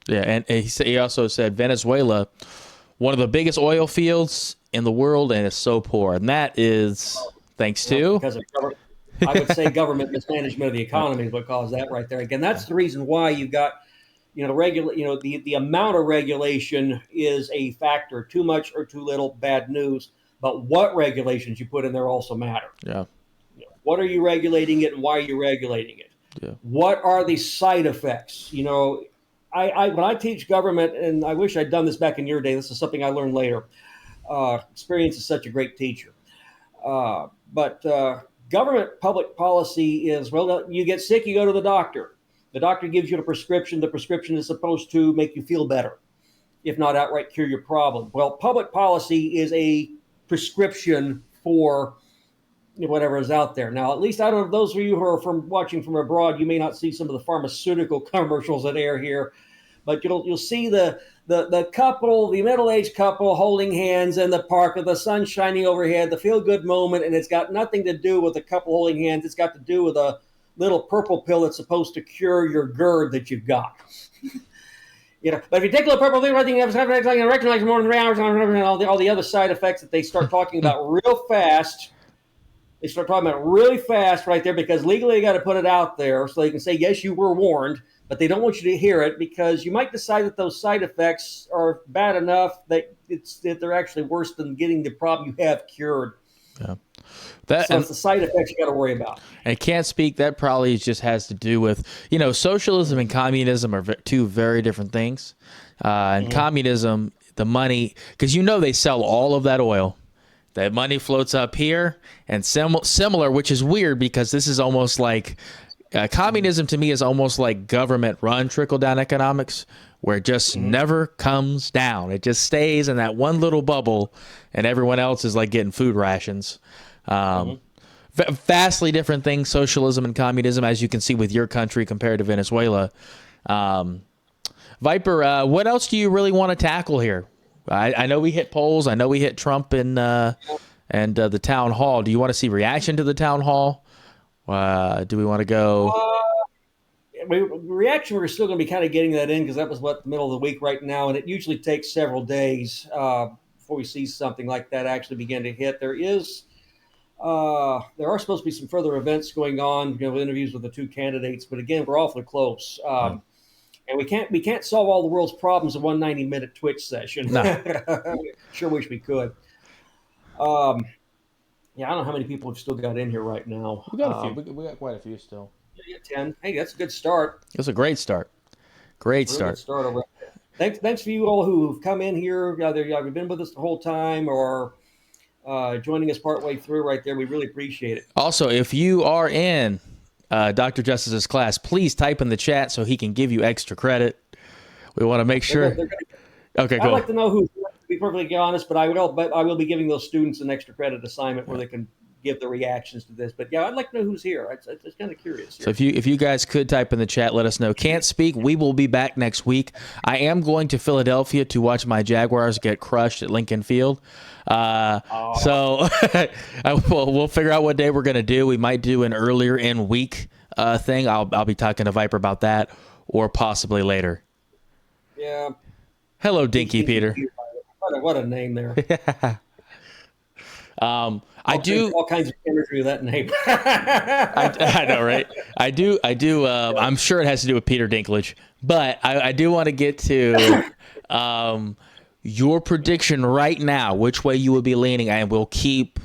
Yeah, and he also said Venezuela, one of the biggest oil fields in the world, and it's so poor. And that is thanks to... Because of I would say government mismanagement of the economy is what caused that right there. Again, that's the reason why you've got, the amount of regulation is a factor. Too much or too little, bad news. But what regulations you put in there also matter. Yeah. What are you regulating it, and why are you regulating it? Yeah. What are the side effects? When I teach government, and I wish I'd done this back in your day. This is something I learned later. Experience is such a great teacher. But government public policy is, well, you get sick, you go to the doctor. The doctor gives you a prescription. The prescription is supposed to make you feel better, if not outright cure your problem. Well, public policy is a prescription for whatever is out there. Now, at least I don't know, those of you who are watching from abroad, you may not see some of the pharmaceutical commercials that air here, but you'll see the couple, the middle-aged couple holding hands in the park with the sun shining overhead, the feel-good moment, and it's got nothing to do with the couple holding hands. It's got to do with a little purple pill that's supposed to cure your GERD that you've got. But if you take a look at purple thing, I think I recognize more than 3 hours, and all the other side effects that they start talking about real fast. They start talking about really fast right there because legally you got to put it out there so they can say, yes, you were warned, but they don't want you to hear it because you might decide that those side effects are bad enough that they're actually worse than getting the problem you have cured. Yeah. So it's the side effects you got to worry about. And can't speak. That probably just has to do with, socialism and communism are two very different things. And communism, the money, because they sell all of that oil. That money floats up here and similar, which is weird because this is almost like communism to me is almost like government run trickle down economics where it just never comes down. It just stays in that one little bubble and everyone else is like getting food rations. Vastly different things, socialism and communism, as you can see with your country compared to Venezuela. Viper, what else do you really want to tackle here? I know we hit polls. I know we hit Trump and the town hall. Do you want to see reaction to the town hall? Do we want to go? Reaction, we're still going to be kind of getting that in because that was the middle of the week right now, and it usually takes several days before we see something like that actually begin to hit. There are supposed to be some further events going on, interviews with the two candidates, but again, we're awfully close. And we can't solve all the world's problems in one 90-minute Twitch session. No. Sure wish we could. I don't know how many people have still got in here right now. We got a few. We got quite a few still. Yeah, 10. Hey, that's a good start. That's a great start. Great Really start. Good start over. Thanks for you all who've come in here. Either you've been with us the whole time or joining us partway through right there. We really appreciate it. Also, if you are in Dr. Justice's class, please type in the chat so he can give you extra credit. We want to make sure. Okay, cool. I'd like to know who. To be perfectly honest, but I will be giving those students an extra credit assignment where they can give the reactions to this. But yeah, I'd like to know who's here. I'm just kind of curious. Here. So if you guys could type in the chat, let us know. Can't speak. We will be back next week. I am going to Philadelphia to watch my Jaguars get crushed at Lincoln Field. So we'll figure out what day we're going to do. We might do an earlier in week thing. I'll be talking to Viper about that, or possibly later. Yeah. Hello, Dinky Peter. What a name there. I do all kinds of imagery with that name. I know, right? I do. I'm sure it has to do with Peter Dinklage, but I do want to get to your prediction right now, which way you would be leaning, and we'll keep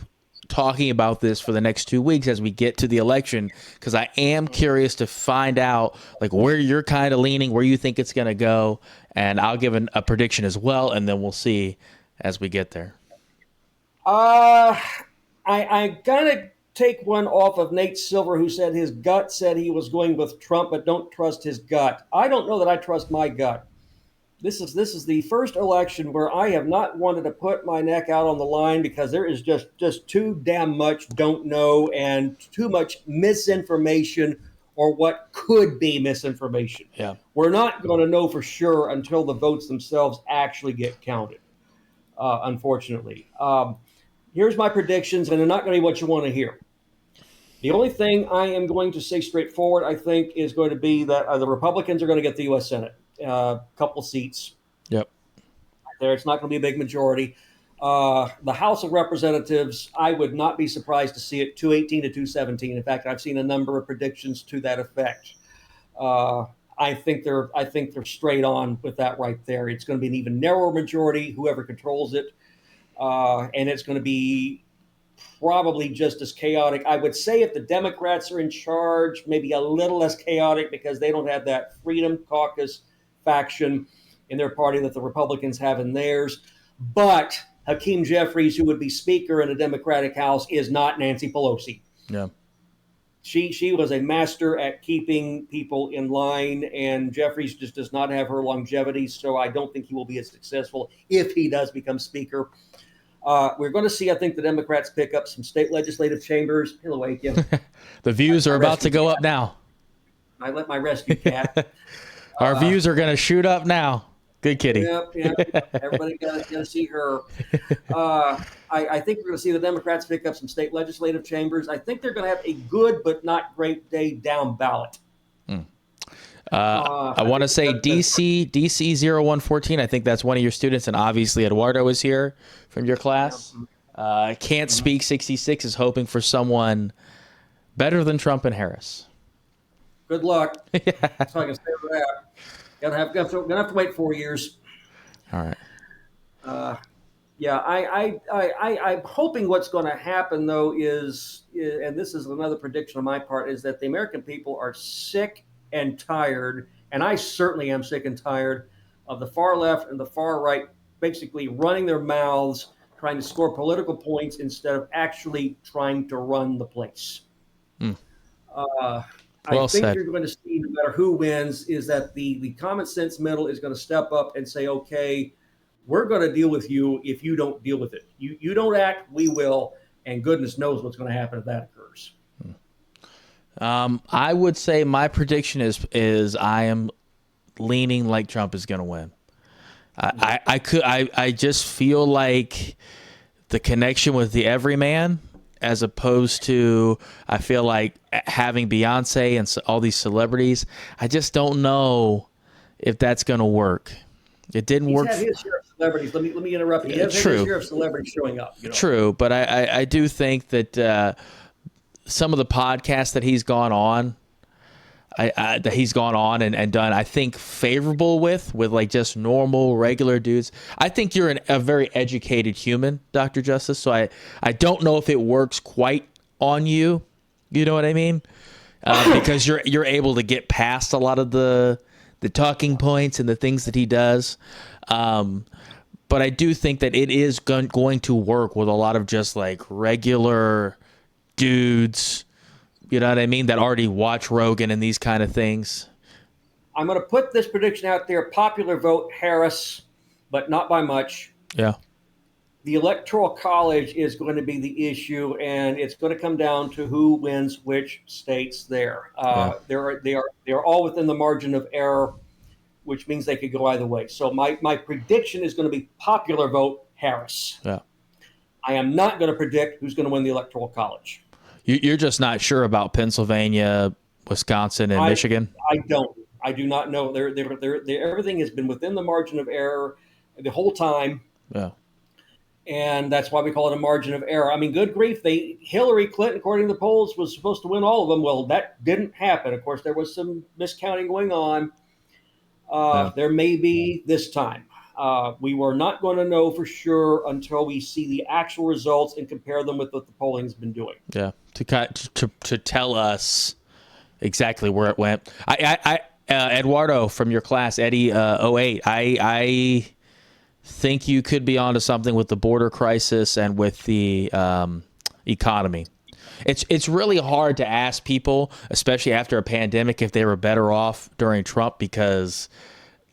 talking about this for the next 2 weeks as we get to the election, because I am curious to find out like where you're kind of leaning, where you think it's going to go, and I'll give a prediction as well, and then we'll see as we get there. I gotta take one off of Nate Silver, who said his gut said he was going with Trump, but don't trust his gut. I don't know that I trust my gut. This is the first election where I have not wanted to put my neck out on the line because there is just too damn much don't know and too much misinformation or what could be misinformation. Yeah. We're not going to know for sure until the votes themselves actually get counted, unfortunately. Here's my predictions, and they're not going to be what you want to hear. The only thing I am going to say straightforward, I think, is going to be that the Republicans are going to get the U.S. Senate, a couple seats. Yep. There, it's not going to be a big majority. The House of Representatives, I would not be surprised to see it 218 to 217. In fact, I've seen a number of predictions to that effect. I think they're straight on with that right there. It's going to be an even narrower majority, whoever controls it. And it's going to be probably just as chaotic. I would say if the Democrats are in charge, maybe a little less chaotic because they don't have that Freedom Caucus faction in their party that the Republicans have in theirs. But Hakeem Jeffries, who would be Speaker in a Democratic House, is not Nancy Pelosi. Yeah. She was a master at keeping people in line, and Jeffries just does not have her longevity, so I don't think he will be as successful if he does become Speaker. We're going to see, I think, the Democrats pick up some state legislative chambers. He'll awake you. The views are about to go up now. I let my rescue cat. Our views are going to shoot up now. Good kitty. Yep. Everybody got to see her. I think we're going to see the Democrats pick up some state legislative chambers. I think they're going to have a good but not great day down ballot. I want to say DC 0114. I think that's one of your students, and obviously Eduardo is here from your class. Can't Speak 66 is hoping for someone better than Trump and Harris. Good luck. That's all I can say for that. Gonna have to wait 4 years. All right. Yeah, I'm hoping what's going to happen though is, and this is another prediction on my part, is that the American people are sick and tired, and I certainly am sick and tired of the far left and the far right basically running their mouths, trying to score political points instead of actually trying to run the place. Well I think said. you're going to see, no matter who wins, is that the common sense middle is going to step up and say, okay, we're going to deal with you if you don't deal with it. You don't act, we will, and goodness knows what's going to happen if that occurs. I would say my prediction is I am leaning like Trump is going to win. I just feel like the connection with the everyman, as opposed to, I feel like having Beyonce and all these celebrities, I just don't know if that's going to work. It didn't work. He's had his share of celebrities. Let me interrupt you. He has True. his share of celebrities showing up. True, but I do think that some of the podcasts that he's gone on, and done, I think favorable with like just normal, regular dudes. I think you're a very educated human, Dr. Justice. So I don't know if it works quite on you. You know what I mean? Because you're able to get past a lot of the talking points and the things that he does. But I do think that it is going to work with a lot of just like regular dudes, you know what I mean, that already watch Rogan and these kind of things. I'm going to put this prediction out there. Popular vote, Harris, but not by much. Yeah. The Electoral College is going to be the issue, and it's going to come down to who wins which states there. They are all within the margin of error, which means they could go either way. So my prediction is going to be popular vote, Harris. Yeah. I am not going to predict who's going to win the Electoral College. You're just not sure about Pennsylvania, Wisconsin, and Michigan? I do not know. Everything has been within the margin of error the whole time. Yeah. And that's why we call it a margin of error. I mean, good grief. Hillary Clinton, according to the polls, was supposed to win all of them. Well, that didn't happen. Of course, there was some miscounting going on. There may be this time. We were not going to know for sure until we see the actual results and compare them with what the polling's been doing. Yeah, to tell us exactly where it went. Eduardo from your class, Eddie 08. I think you could be onto something with the border crisis and with the economy. It's really hard to ask people, especially after a pandemic, if they were better off during Trump, because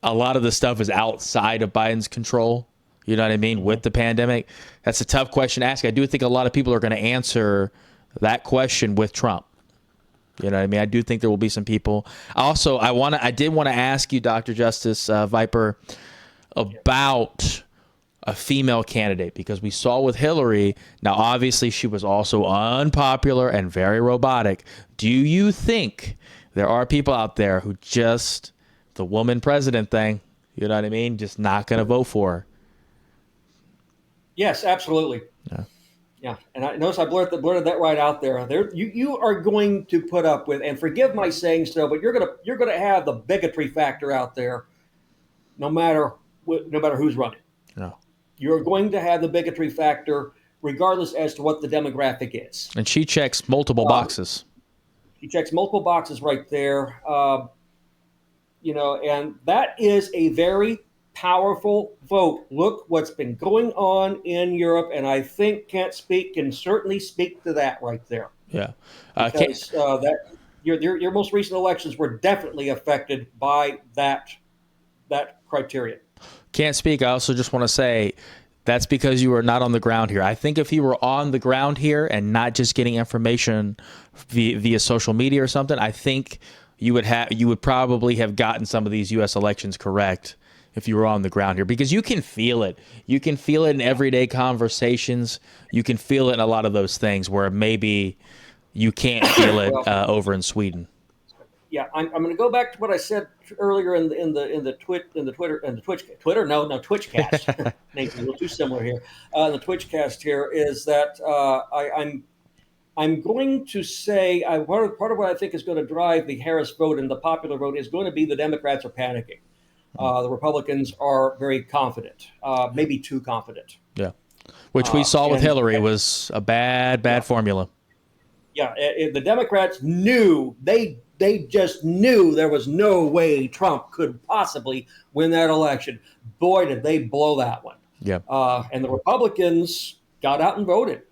a lot of the stuff is outside of Biden's control. You know what I mean? With the pandemic, that's a tough question to ask. I do think a lot of people are going to answer that question with Trump. You know what I mean? I do think there will be some people. Also, I did want to ask you, Dr. Justice Viper, about a female candidate, because we saw with Hillary, now obviously she was also unpopular and very robotic. Do you think there are people out there who just, the woman president thing, you know what I mean, just not going to vote for her? Yes, absolutely. Yeah, and I notice I blurted that right out there. You are going to put up with, and forgive my saying so, but you're gonna have the bigotry factor out there, no matter who's running. No. You're going to have the bigotry factor, regardless as to what the demographic is. And she checks multiple boxes. She checks multiple boxes right there. And that is a very powerful vote. Look what's been going on in Europe, and I think Can't Speak can certainly speak to that right there. Yeah. Because your most recent elections were definitely affected by that criterion. Can't Speak. I also just want to say that's because you were not on the ground here. I think if you were on the ground here and not just getting information via social media or something, I think you would probably have gotten some of these U.S. elections correct if you were on the ground here, because you can feel it. You can feel it in everyday conversations. You can feel it in a lot of those things where maybe you can't feel it over in Sweden. yeah, I'm going to go back to what I said earlier in the Twitchcast. Names are a little too similar here. The Twitchcast here is that I'm going to say part of what I think is going to drive the Harris vote and the popular vote is going to be the Democrats are panicking. The Republicans are very confident, maybe too confident. Yeah, which we saw with and- Hillary was a bad formula. Yeah, the Democrats knew they just knew there was no way Trump could possibly win that election. Boy, did they blow that one. Yeah. And the Republicans got out and voted.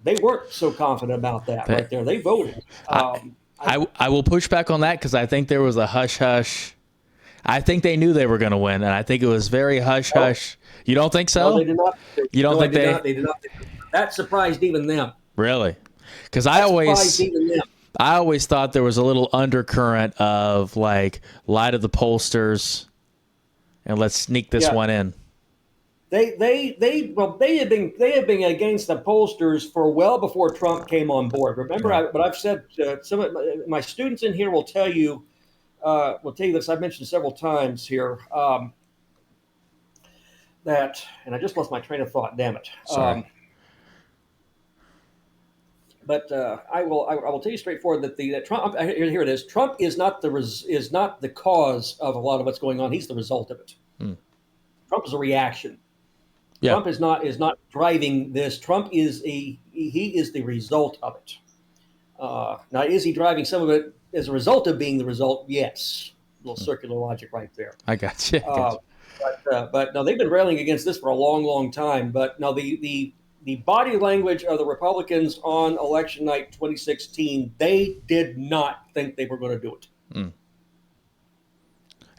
They weren't so confident about that right there. They voted. I will push back on that because I think there was a hush hush. I think they knew they were going to win, and I think it was very hush hush. You don't think so? No, they did not. You don't think They did not. That surprised even them. Really? Because Surprised even them. I always thought there was a little undercurrent of like lie to the pollsters, and let's sneak this one in. They have been against the pollsters for well before Trump came on board. Remember, I've said some of my students in here will tell you this. I've mentioned several times here that, and I just lost my train of thought. Damn it. Sorry. But I will tell you straightforward that Trump here it is. Trump is not the cause of a lot of what's going on. He's the result of it. Trump is a reaction. Yeah. Trump is not driving this. Trump is he is the result of it. Now, is he driving some of it as a result of being the result? Yes. A little circular logic right there. I got you. But no, they've been railing against this for a long, long time. But no, the body language of the Republicans on election night 2016, they did not think they were going to do it.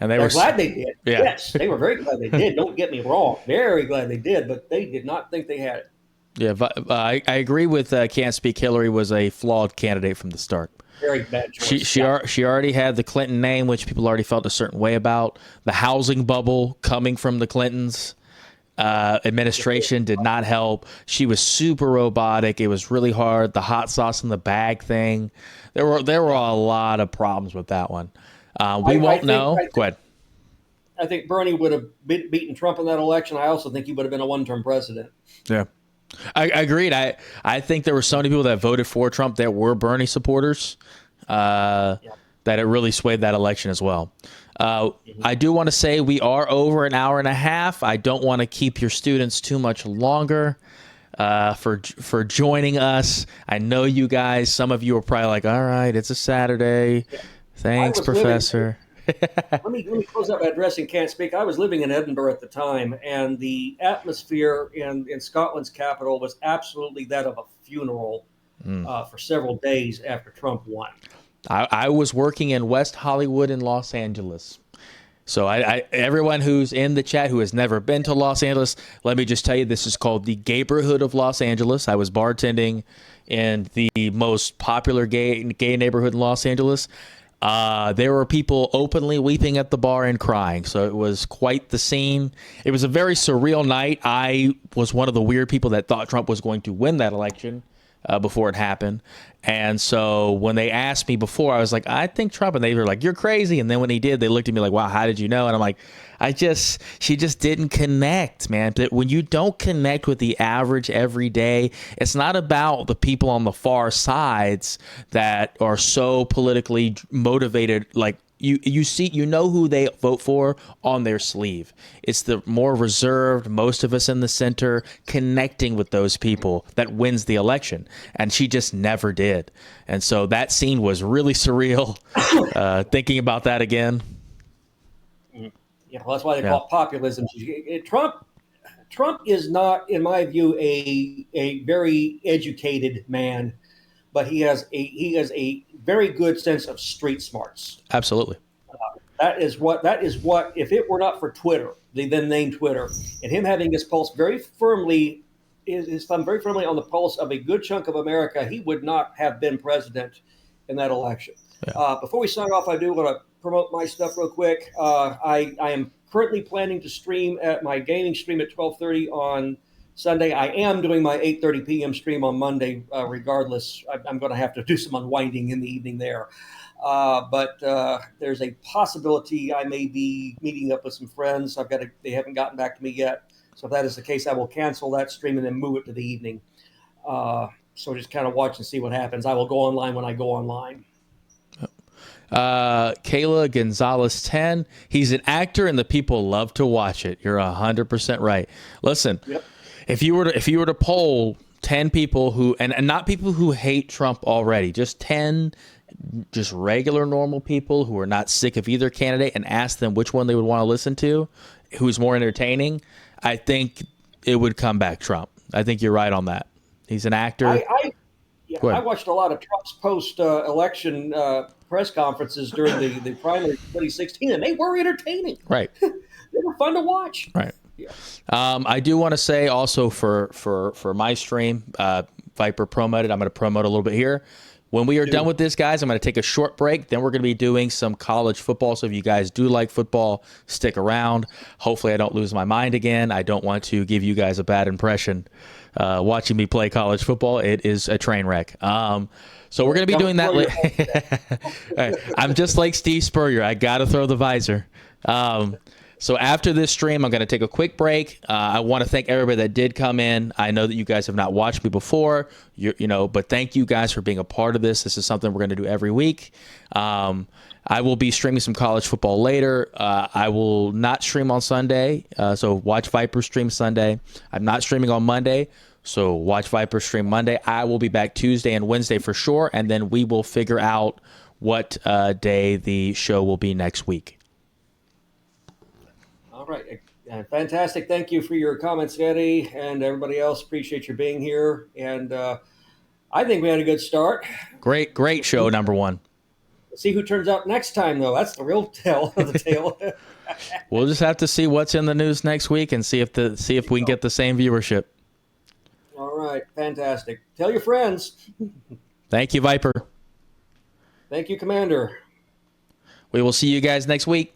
And They're glad they did. Yeah. Yes, they were very glad they did. Don't get me wrong. Very glad they did, but they did not think they had it. Yeah, I agree with Can't Speak. Hillary was a flawed candidate from the start. Very bad choice. She already had the Clinton name, which people already felt a certain way about. The housing bubble coming from the Clintons. Administration did not help. She was super robotic. It was really hard. The hot sauce in the bag thing. There were a lot of problems with that one. We won't know. Go ahead. I think Bernie would have beaten Trump in that election. I also think he would have been a one-term president. Yeah, I agreed. I think there were so many people that voted for Trump that were Bernie supporters that it really swayed that election as well. I do want to say we are over an hour and a half. I don't want to keep your students too much longer for joining us. I know you guys, some of you are probably like, all right, it's a Saturday. Thanks, Professor. Let me close up by addressing Can't Speak. I was living in Edinburgh at the time, and the atmosphere in Scotland's capital was absolutely that of a funeral for several days after Trump won. I was working in West Hollywood in Los Angeles. So everyone who's in the chat who has never been to Los Angeles, let me just tell you, this is called the Gayborhood of Los Angeles. I was bartending in the most popular gay neighborhood in Los Angeles. There were people openly weeping at the bar and crying. So it was quite the scene. It was a very surreal night. I was one of the weird people that thought Trump was going to win that election before it happened. And so when they asked me before, I was like, I think Trump. And they were like, you're crazy. And then when he did, they looked at me like, wow, how did you know? And I'm like, she just didn't connect, man. But when you don't connect with the average every day, it's not about the people on the far sides that are so politically motivated. Like you see, you know who they vote for on their sleeve. It's the more reserved, most of us in the center, connecting with those people that wins the election. And she just never did. And so that scene was really surreal. Thinking about that again. Yeah, well, that's why they call it populism. Trump is not, in my view, a very educated man, but he has a very good sense of street smarts. Absolutely. That is what if it were not for Twitter, the then named Twitter, and him having his pulse very firmly, his thumb very firmly on the pulse of a good chunk of America, he would not have been president in that election. Yeah. Before we sign off, I do want to promote my stuff real quick. I am currently planning to stream at my gaming stream at 12:30 on Sunday. I am doing my 8:30 p.m. stream on Monday. Regardless, I'm going to have to do some unwinding in the evening there. But there's a possibility I may be meeting up with some friends. They haven't gotten back to me yet. So if that is the case, I will cancel that stream and then move it to the evening. So just kind of watch and see what happens. I will go online when I go online. Kayla Gonzalez 10. He's an actor and the people love to watch it. You're 100% right. Listen, Yep. if you were to poll 10 people who and not people who hate Trump already, just 10 just regular normal people who are not sick of either candidate, and ask them which one they would want to listen to, who's more entertaining, I think it would come back Trump. I think you're right on that. He's an actor. I Go ahead. watched a lot of Trump's post-election press conferences during the primary 2016, and they were entertaining. Right. They were fun to watch. Right. Yeah. I do want to say also for my stream, Viper promoted. I'm going to promote a little bit here. When we are done with this, guys, I'm going to take a short break. Then we're going to be doing some college football. So if you guys do like football, stick around. Hopefully I don't lose my mind again. I don't want to give you guys a bad impression watching me play college football. It is a train wreck. So we're going to be doing that later. I'm just like Steve Spurrier. I got to throw the visor. So after this stream, I'm going to take a quick break. I want to thank everybody that did come in. I know that you guys have not watched me before, but thank you guys for being a part of this. This is something we're going to do every week. I will be streaming some college football later. I will not stream on Sunday, so watch Viper stream Sunday. I'm not streaming on Monday, so watch Viper stream Monday. I will be back Tuesday and Wednesday for sure, and then we will figure out what day the show will be next week. All right. Fantastic. Thank you for your comments, Eddie, and everybody else. Appreciate your being here. And I think we had a good start. Great show, number one. Let's see who turns out next time, though. That's the real tale of the tale. We'll just have to see what's in the news next week and see if we can get the same viewership. All right. Fantastic. Tell your friends. Thank you, Viper. Thank you, Commander. We will see you guys next week.